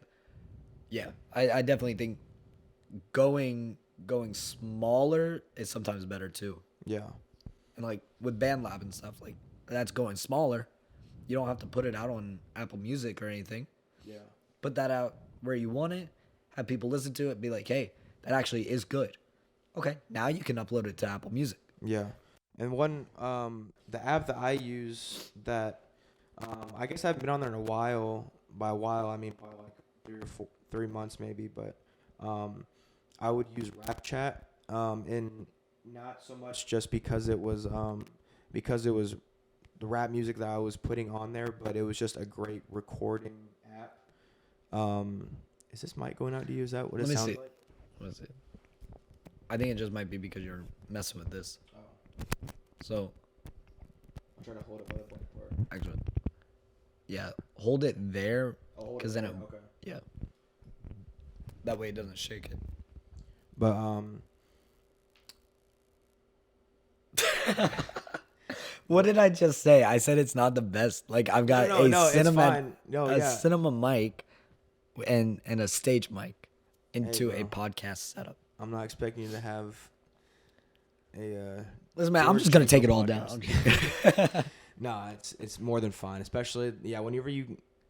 I definitely think going smaller is sometimes better too. Yeah. And like with BandLab and stuff, like that's going smaller. You don't have to put it out on Apple Music or anything. Yeah. Put that out where you want it, have people listen to it, be like, hey, that actually is good. Okay, now you can upload it to Apple Music. Yeah. And one, the app that I use that, I guess I've been on there in a while. By a while, I mean probably like 3 months maybe. But I would use Rap Chat, and not so much just because it was the rap music that I was putting on there, but it was just a great recording app. Is this mic going out to you? Is that what it sounds like? Let me see. I think it just might be because you're messing with this. Oh. So. I'm trying to hold it up for Actually. Yeah, hold it there, because then it. Okay. Yeah. That way it doesn't shake it. But What did I just say? I said it's not the best. Like I've got cinema mic and a stage mic into a podcast setup. I'm not expecting you to have a. Listen, man, I'm just gonna take it all down. No, it's more than fun, especially whenever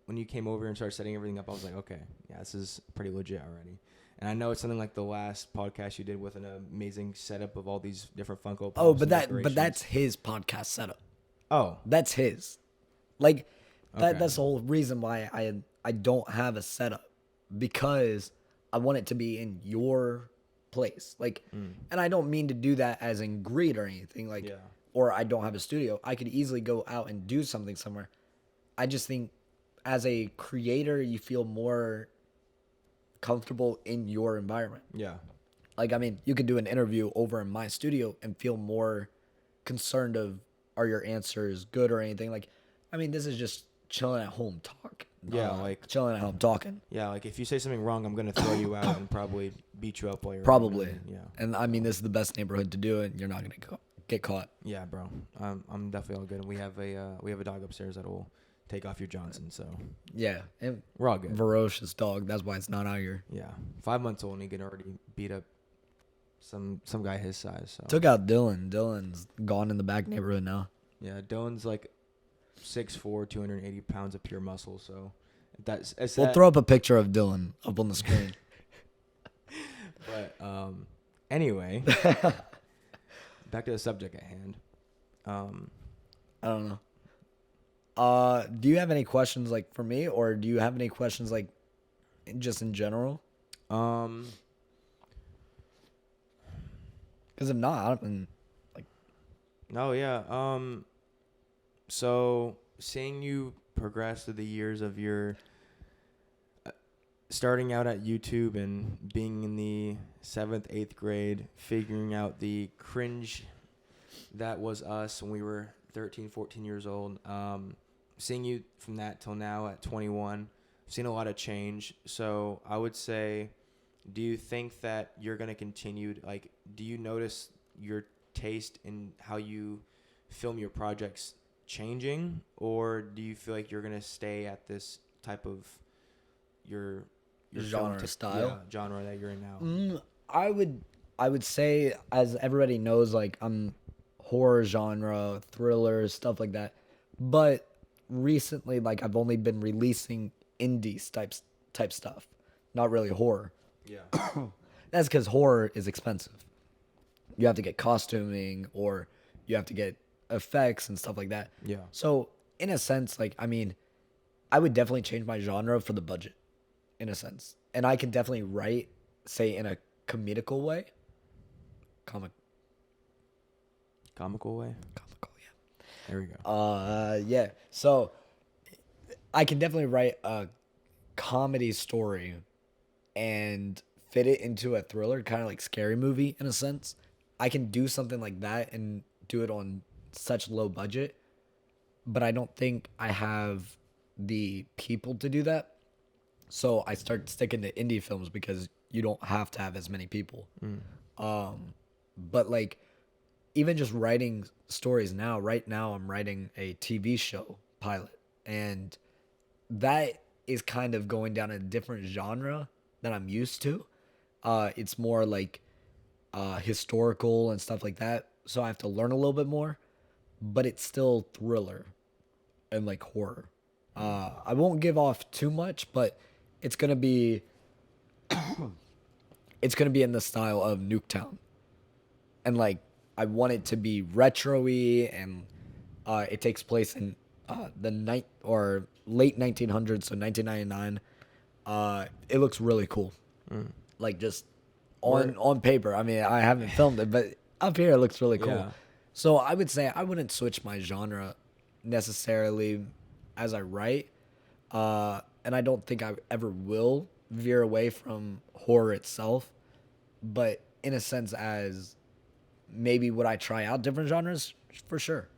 when you came over and started setting everything up, I was like, okay, yeah, this is pretty legit already. And I know it's something like the last podcast you did with an amazing setup of all these different Funko Pops. Oh, but that's his podcast setup. Oh, that's his. Like okay. That's the whole reason why I don't have a setup, because I want it to be in your place. Like, and I don't mean to do that as in greed or anything. Like, yeah. Or I don't have a studio. I could easily go out and do something somewhere. I just think as a creator, you feel more comfortable in your environment. Yeah. Like, I mean, you could do an interview over in my studio and feel more concerned of, are your answers good or anything? Like, I mean, this is just chilling at home talk. Yeah, like chilling at home talking. Yeah, like if you say something wrong, I'm gonna throw you out and probably beat you up while you're probably. Yeah. And I mean, this is the best neighborhood to do it. You're not gonna get caught. Yeah, bro. I'm definitely all good. We have a dog upstairs that will take off your Johnson. So yeah, and we're all good. Ferocious dog. That's why it's not out here. Yeah, 5 months old and he can already beat up some guy his size. So took out Dylan. Dylan's gone in the back neighborhood now. Yeah, Dylan's like 6'4", 280 pounds of pure muscle. So we'll throw up a picture of Dylan up on the screen. But anyway, back to the subject at hand. I don't know. Do you have any questions like for me, or do you have any questions like just in general? Because if not, I don't like. No, yeah. So seeing you progress through the years of your starting out at YouTube and being in the 7th, 8th grade, figuring out the cringe that was us when we were 13, 14 years old. Seeing you from that till now at 21, I've seen a lot of change. So I would say, do you think that you're going to continue? Like, do you notice your taste in how you film your projects changing, or do you feel like you're going to stay at this type of your genre style? Genre that you're in now? I would say, as everybody knows, like I'm horror genre, thrillers, stuff like that. But recently, like I've only been releasing indie type stuff, not really horror. Yeah. That's because horror is expensive. You have to get costuming or you have to get effects and stuff like that. Yeah. So in a sense, like I mean, I would definitely change my genre for the budget, in a sense, and I can definitely write, say, in a comedical way, comic, Comical way. comical, yeah. There we go. Yeah. So I can definitely write a comedy story and fit it into a thriller, kind of like scary movie in a sense. I can do something like that and do it on such low budget, but I don't think I have the people to do that. So I start sticking to indie films because you don't have to have as many people. But like even just writing stories now, right now I'm writing a TV show pilot, and that is kind of going down a different genre than I'm used to. It's more like historical and stuff like that. So I have to learn a little bit more, but it's still thriller and like horror. I won't give off too much, but it's gonna be it's gonna be in the style of Nuketown, and like I want it to be retro-y, and it takes place in the night or late 1900s, so 1999. It looks really cool, like just on paper. I mean, I haven't filmed it, but up here it looks really cool. Yeah. So I would say I wouldn't switch my genre necessarily as I write, and I don't think I ever will veer away from horror itself. But in a sense, as maybe would I try out different genres? For sure.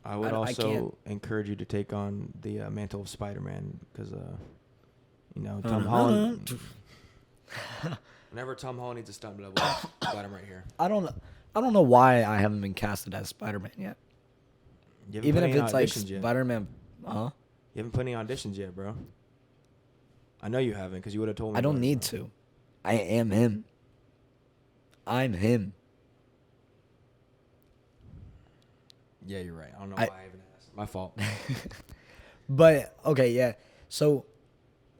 I would I can't- also encourage you to take on the mantle of SpiderMan because, Tom Holland. Whenever Tom Holland needs a stunt double, got him right here. I don't know why I haven't been casted as Spider-Man yet. You haven't Even put if any it's like auditions yet. Spider-Man, huh? You haven't put any auditions yet, bro. I know you haven't because you would have told me. I don't about it, need bro. to. I am him. I'm him. Yeah, you're right. I don't know why I even asked. My fault. But okay, yeah. So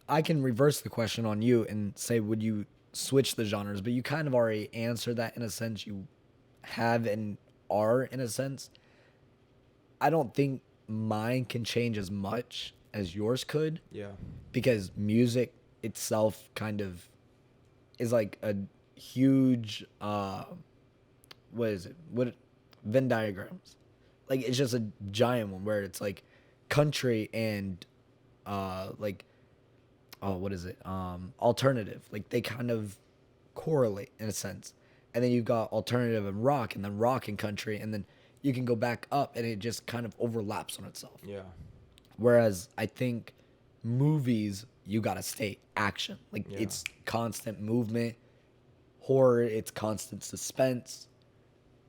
I can reverse the question on you and say, would you switch the genres? But you kind of already answered that in a sense. You have and are in a sense. I don't think mine can change as much as yours could, Yeah. because music itself kind of is like a huge what is it? What Venn diagrams. Like it's just a giant one where it's like country and like what is it? Alternative. Like they kind of correlate in a sense. And then you've got alternative and rock, and then rock and country, and then you can go back up and it just kind of overlaps on itself. Yeah. Whereas I think movies, you gotta stay action. Like Yeah. it's constant movement. Horror, it's constant suspense.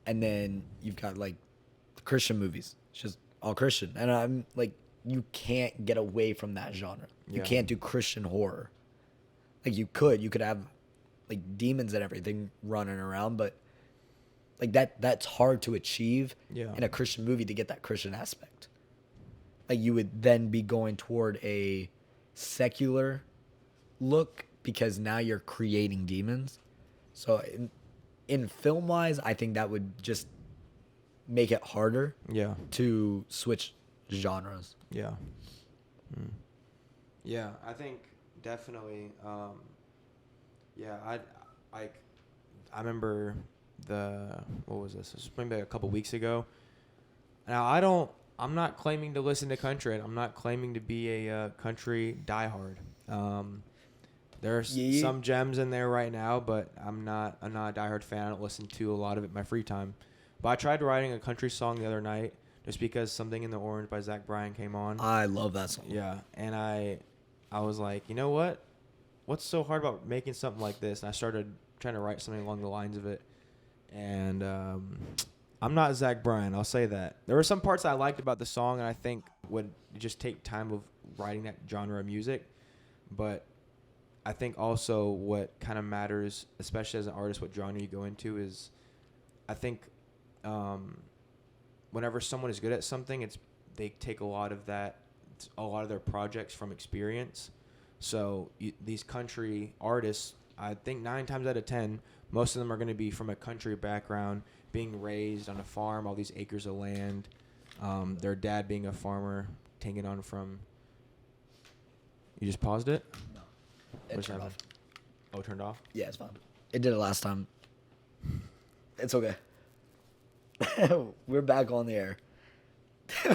And then you've got like the Christian movies. It's just all Christian. And I'm like, you can't get away from that genre. You Yeah. can't do Christian horror. Like you could have like demons and everything running around, but like that's hard to achieve Yeah. in a Christian movie to get that Christian aspect. Like you would then be going toward a secular look because now you're creating demons. So in film wise, I think that would just make it harder Yeah. to switch genres. Yeah. Yeah, I think definitely. Yeah, I remember what was this? This was maybe a couple weeks ago. Now I'm not claiming to listen to country. I'm not claiming to be a country diehard. There's Yeah. some gems in there right now, but I'm not a diehard fan. I don't listen to a lot of it in my free time. But I tried writing a country song the other night just because Something in the Orange by Zach Bryan came on. I love that song. Yeah, and I was like, you know what? What's so hard about making something like this? And I started trying to write something along the lines of it. And I'm not Zach Bryan, I'll say that. There were some parts I liked about the song, and I think would just take time of writing that genre of music. But I think also what kind of matters, especially as an artist, what genre you go into is, I think whenever someone is good at something, they take a lot of that a lot of their projects from experience. So these country artists, I think 9 times out of 10, most of them are going to be from a country background, being raised on a farm, all these acres of land. Their dad being a farmer, taking on from. You just paused it? No. What's It turned happening? off. Oh, turned off? Yeah, it's fine. It did it last time. It's okay. We're back on the air.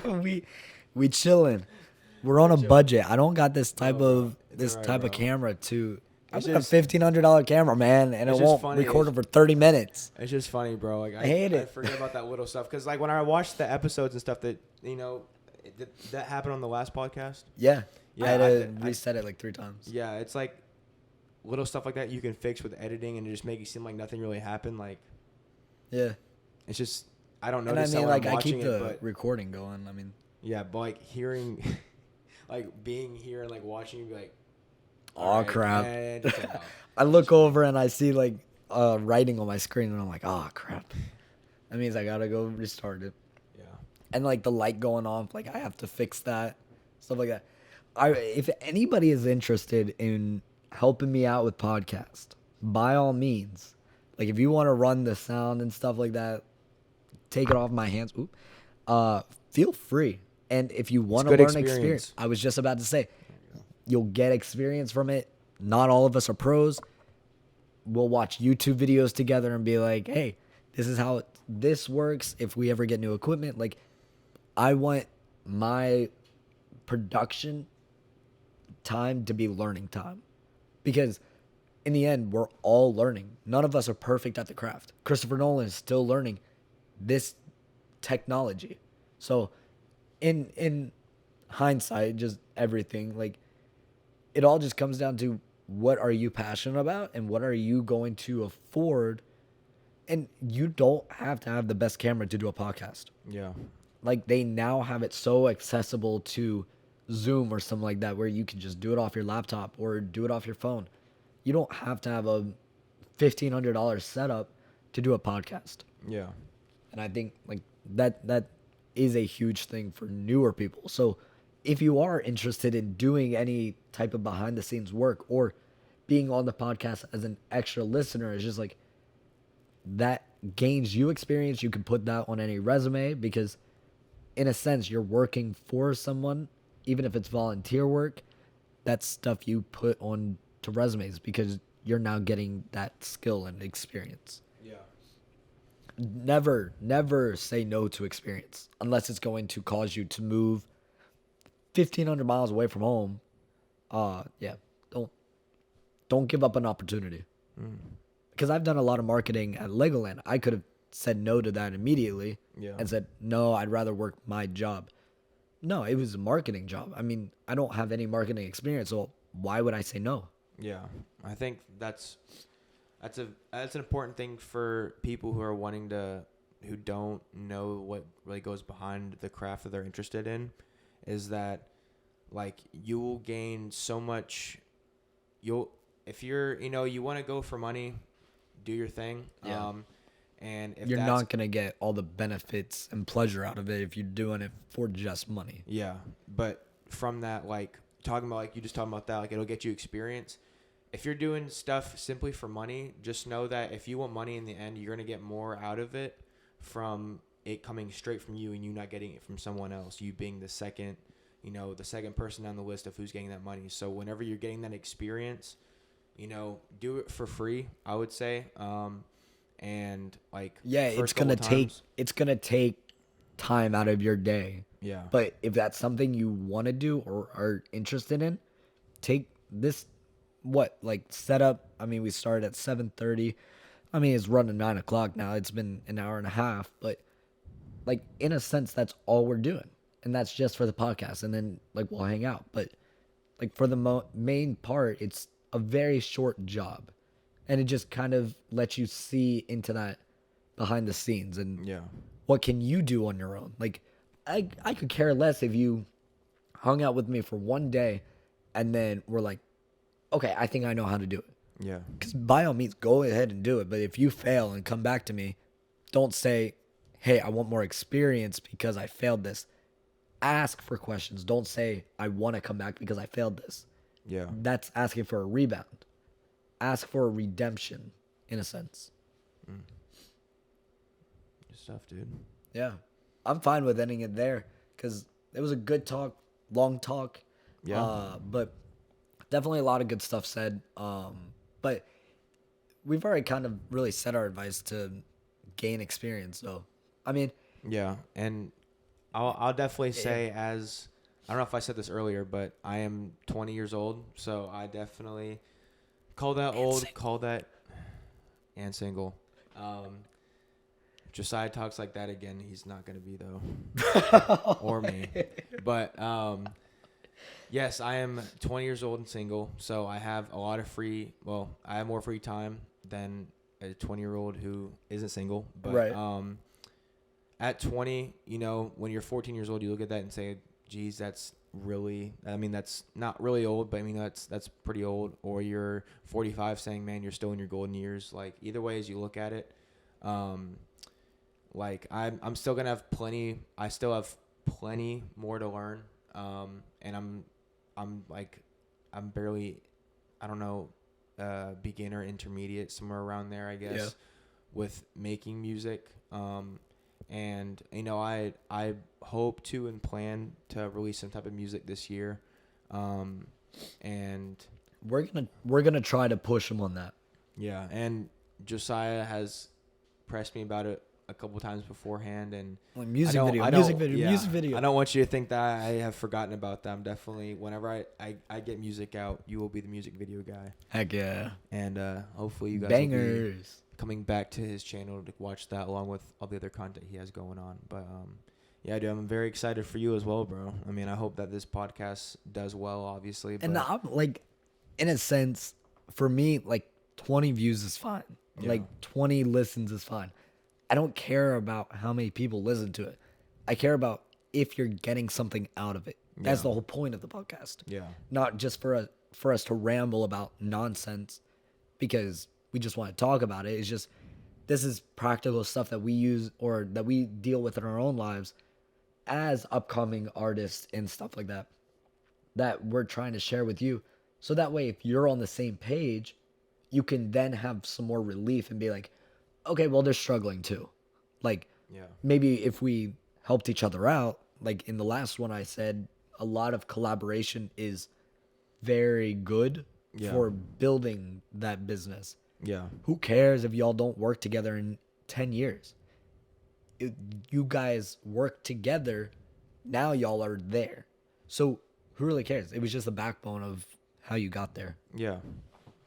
we chilling. We're on a budget. I don't got this type of camera to. I got a $1,500 camera, man, and it won't record it for 30 minutes. It's just funny, bro. Like I hate it. I forget about that little stuff because, like, when I watched the episodes and stuff, that that happened on the last podcast. Yeah. Yeah, I had to reset it like 3 times. Yeah, it's like little stuff like that you can fix with editing and just make it seem like nothing really happened. Like, yeah, it's just I don't know. And I mean, like, I keep the but recording going. I mean, yeah, but like hearing, like being here and like watching you be like, oh right, crap! and I look over and I see like writing on my screen, and I'm like, oh crap. That means I gotta go restart it. Yeah. And like the light going off, like I have to fix that, stuff like that. If anybody is interested in helping me out with podcast, by all means, like if you want to run the sound and stuff like that, take it off my hands. Feel free. And if you want to learn experience, I was just about to say, you'll get experience from it. Not all of us are pros. We'll watch YouTube videos together and be like, hey, this is how this works. If we ever get new equipment, like I want my production time to be learning time, because in the end we're all learning. None of us are perfect at the craft. Christopher Nolan is still learning this technology. So in hindsight, just everything, like it all just comes down to what are you passionate about and what are you going to afford. And you don't have to have the best camera to do a podcast. Yeah. Like they now have it so accessible to Zoom or something like that, where you can just do it off your laptop or do it off your phone. You don't have to have a $1,500 setup to do a podcast. Yeah. And I think like that is a huge thing for newer people. So if you are interested in doing any type of behind the scenes work or being on the podcast as an extra listener, it's just like that gains you experience. You can put that on any resume because in a sense you're working for someone. Even if it's volunteer work, that's stuff you put on to resumes because you're now getting that skill and experience. Yeah. Never say no to experience unless it's going to cause you to move 1,500 miles away from home. Yeah, don't give up an opportunity. Because I've done a lot of marketing at Legoland. I could have said no to that immediately and said, no, I'd rather work my job. No, it was a marketing job. I mean, I don't have any marketing experience, so why would I say no? Yeah, I think that's an important thing for people who don't know what really goes behind the craft that they're interested in, is that like you will gain so much. If you're you want to go for money, do your thing. Yeah. And if you're not going to get all the benefits and pleasure out of it if you're doing it for just money. Yeah. But from that, like talking about, like you just talking about that, like it'll get you experience. If you're doing stuff simply for money, just know that if you want money in the end, you're going to get more out of it from it coming straight from you and you not getting it from someone else. You being the second person on the list of who's getting that money. So whenever you're getting that experience, do it for free, I would say. And like it's gonna take time out of your day. Yeah. But if that's something you want to do or are interested in, take this setup. I mean, we started at 7:30. I mean, it's running 9 o'clock now. It's been an hour and a half, but like in a sense, that's all we're doing, and that's just for the podcast. And then like we'll hang out, but like for the main part, it's a very short job. And it just kind of lets you see into that behind the scenes and what can you do on your own. Like, I could care less if you hung out with me for one day and then we're like, okay, I think I know how to do it. Yeah. Because by all means, go ahead and do it. But if you fail and come back to me, don't say, hey, I want more experience because I failed this. ask for questions. Don't say, I want to come back because I failed this. Yeah. That's asking for a rebound. Ask for a redemption, in a sense. Good stuff, dude. Yeah. I'm fine with ending it there because it was a good talk, long talk. Yeah. But definitely a lot of good stuff said. But we've already kind of really set our advice to gain experience. So, I mean, Yeah, and I'll definitely say, as I don't know if I said this earlier, but I am 20 years old, so I definitely call that old, call that and single. Josiah talks like that again. He's not gonna be though, or me. But yes, I am 20 years old and single, so I have a lot of I have more free time than a 20-year-old who isn't single. But right. At 20, when you're 14 years old, you look at that and say, geez, that's not really old, but I mean, that's pretty old. Or you're 45 saying, man, you're still in your golden years. Like, either way as you look at it, like I'm still going to have I still have plenty more to learn. And I'm barely, I don't know, beginner, intermediate, somewhere around there, I guess, with making music. And I hope to and plan to release some type of music this year, and We're gonna try to push him on that. yeah. And Josiah has pressed me about it a couple times beforehand, and Like music video. I don't want you to think that I have forgotten about that. I'm definitely, whenever I get music out, you will be the music video guy. Heck yeah. And hopefully you guys Bangers. will be coming back to his channel to watch that along with all the other content he has going on. But yeah, dude, I'm very excited for you as well, bro. I mean, I hope that this podcast does well, obviously. But And I'm like, in a sense, for me, like 20 views is fine. Yeah. Like 20 listens is fine. I don't care about how many people listen to it. I care about if you're getting something out of it. That's the whole point of the podcast. Yeah. Not just for us to ramble about nonsense because we just want to talk about it. It's just, this is practical stuff that we use or that we deal with in our own lives as upcoming artists and stuff like that, that we're trying to share with you. So that way, if you're on the same page, you can then have some more relief and be like, okay, well, they're struggling too. Like, maybe if we helped each other out, like in the last one I said, a lot of collaboration is very good for building that business. Yeah. Who cares if y'all don't work together in 10 years? You guys work together. Now y'all are there. So who really cares? It was just the backbone of how you got there. Yeah,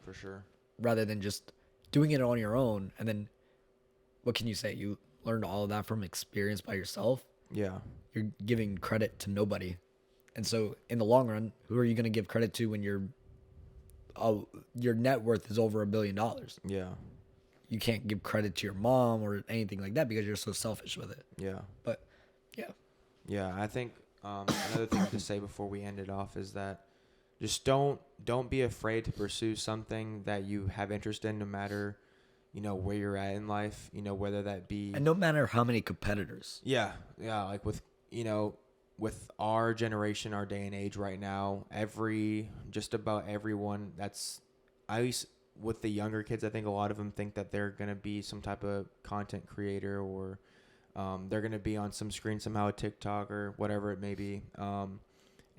for sure. Rather than just doing it on your own. And then what can you say? You learned all of that from experience by yourself. Yeah. You're giving credit to nobody. And so in the long run, who are you going to give credit to when your net worth is over $1 billion? Yeah. You can't give credit to your mom or anything like that because you're so selfish with it. Yeah. But yeah. Yeah, I think another thing to say before we end it off is that just don't be afraid to pursue something that you have interest in, no matter, where you're at in life, whether that be, And no matter how many competitors. Yeah, like with with our generation, our day and age right now, just about everyone at least with the younger kids, I think a lot of them think that they're going to be some type of content creator, or they're going to be on some screen somehow, TikTok or whatever it may be.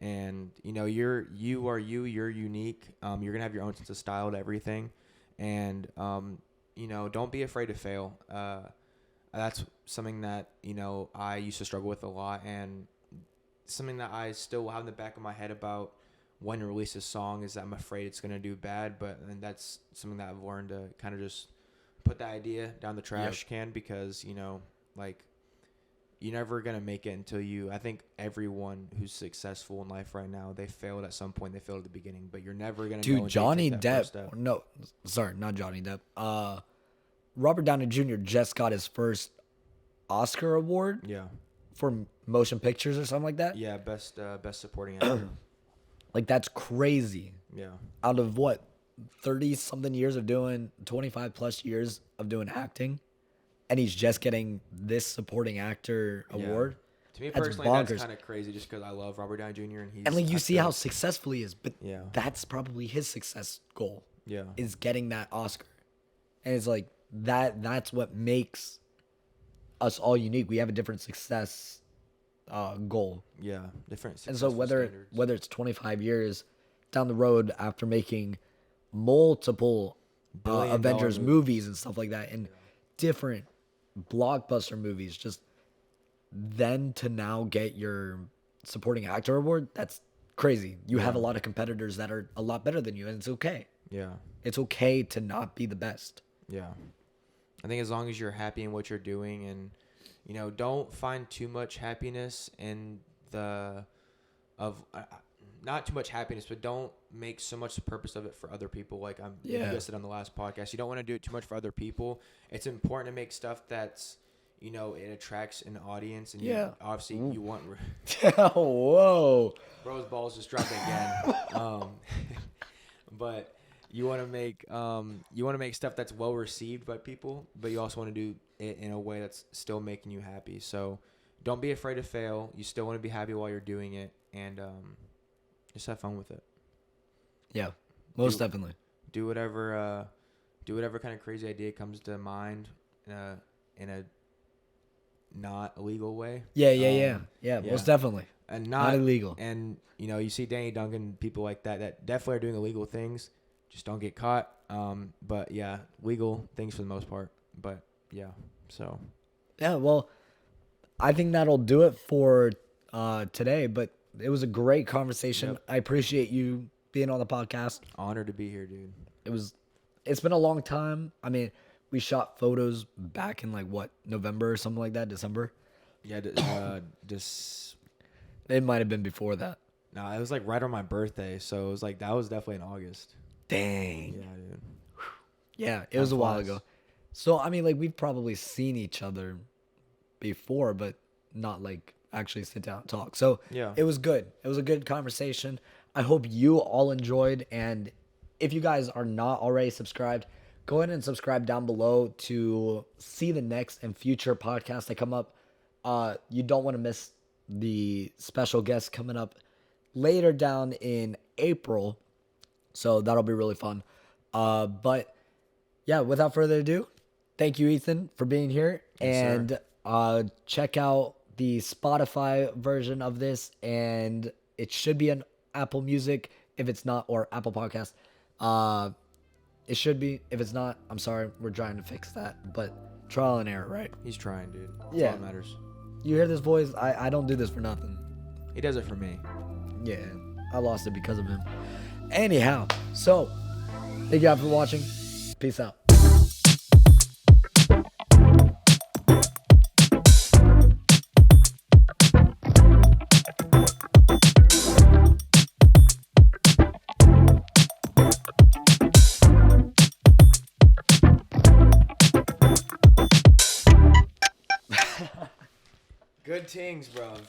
And you're unique. You're going to have your own sense of style to everything. And, don't be afraid to fail. That's something that, I used to struggle with a lot, and something that I still have in the back of my head about when to release a song is that I'm afraid it's going to do bad. And that's something that I've learned to kind of just put the idea down the trash can, because, like, you're never going to make it until I think everyone who's successful in life right now, they failed at some point. They failed at the beginning, but you're never going to know. Dude, Johnny Depp. No, sorry, not Johnny Depp. Robert Downey Jr. just got his first Oscar award. Yeah. For motion pictures or something like that. Yeah, best supporting actor. Like, that's crazy. Yeah. Out of what, 30 something years of doing, 25 plus years of doing acting, and he's just getting this supporting actor award. To me That's personally, bonkers. that's kind of crazy just because I love Robert Downey Jr. and he's And like you I see feel- how successful he is, but Yeah. that's probably his success goal Yeah. is getting that Oscar. And it's like that's what makes us all unique. We have a different success goal. Yeah. Different. And so successful whether standards. it's 25 years down the road after making multiple $1 billion Avengers movie. movies and stuff like that and different blockbuster movies, just then to now get your supporting actor award, that's crazy. You have a lot of competitors that are a lot better than you, and it's okay. Yeah. It's okay to not be the best. Yeah. I think as long as you're happy in what you're doing and, don't find too much happiness in not too much happiness, but don't make so much the purpose of it for other people. Like you guys said on the last podcast, you don't want to do it too much for other people. It's important to make stuff that's, it attracts an audience and obviously you want, Whoa. bro's balls just dropped again. But you want to make stuff that's well received by people, but you also want to do it in a way that's still making you happy. So don't be afraid to fail. You still want to be happy while you're doing it, and just have fun with it. Yeah, most definitely. Do whatever kind of crazy idea comes to mind in a not illegal way. Yeah, most definitely. And not illegal. And you see Danny Duncan, people like that definitely are doing illegal things. Just don't get caught. But yeah, legal things for the most part. But yeah, so. Yeah, well, I think that'll do it for today. But it was a great conversation. Yep. I appreciate you being on the podcast. Honored to be here, dude. It's been a long time. I mean, we shot photos back in November or something like that, December. Yeah, just. It might have been before that. No, it was right on my birthday, so it was that was definitely in August. Dang. Yeah, dude. Yeah, it was a while ago. So, I mean, we've probably seen each other before, but not actually sit down and talk. So, yeah, it was good. It was a good conversation. I hope you all enjoyed. And if you guys are not already subscribed, go ahead and subscribe down below to see the next and future podcasts that come up. You don't want to miss the special guest coming up later down in April. So that'll be really fun. But yeah, without further ado, thank you, Ethan, for being here. Yes, and check out the Spotify version of this. And it should be on Apple Music if it's not, or Apple Podcast. It should be. If it's not, I'm sorry. We're trying to fix that. But trial and error, right? He's trying, dude. That's Yeah. all that matters. You hear this voice? I don't do this for nothing. He does it for me. Yeah, I lost it because of him. Anyhow, so thank you guys for watching. Peace out. Good things, bruv.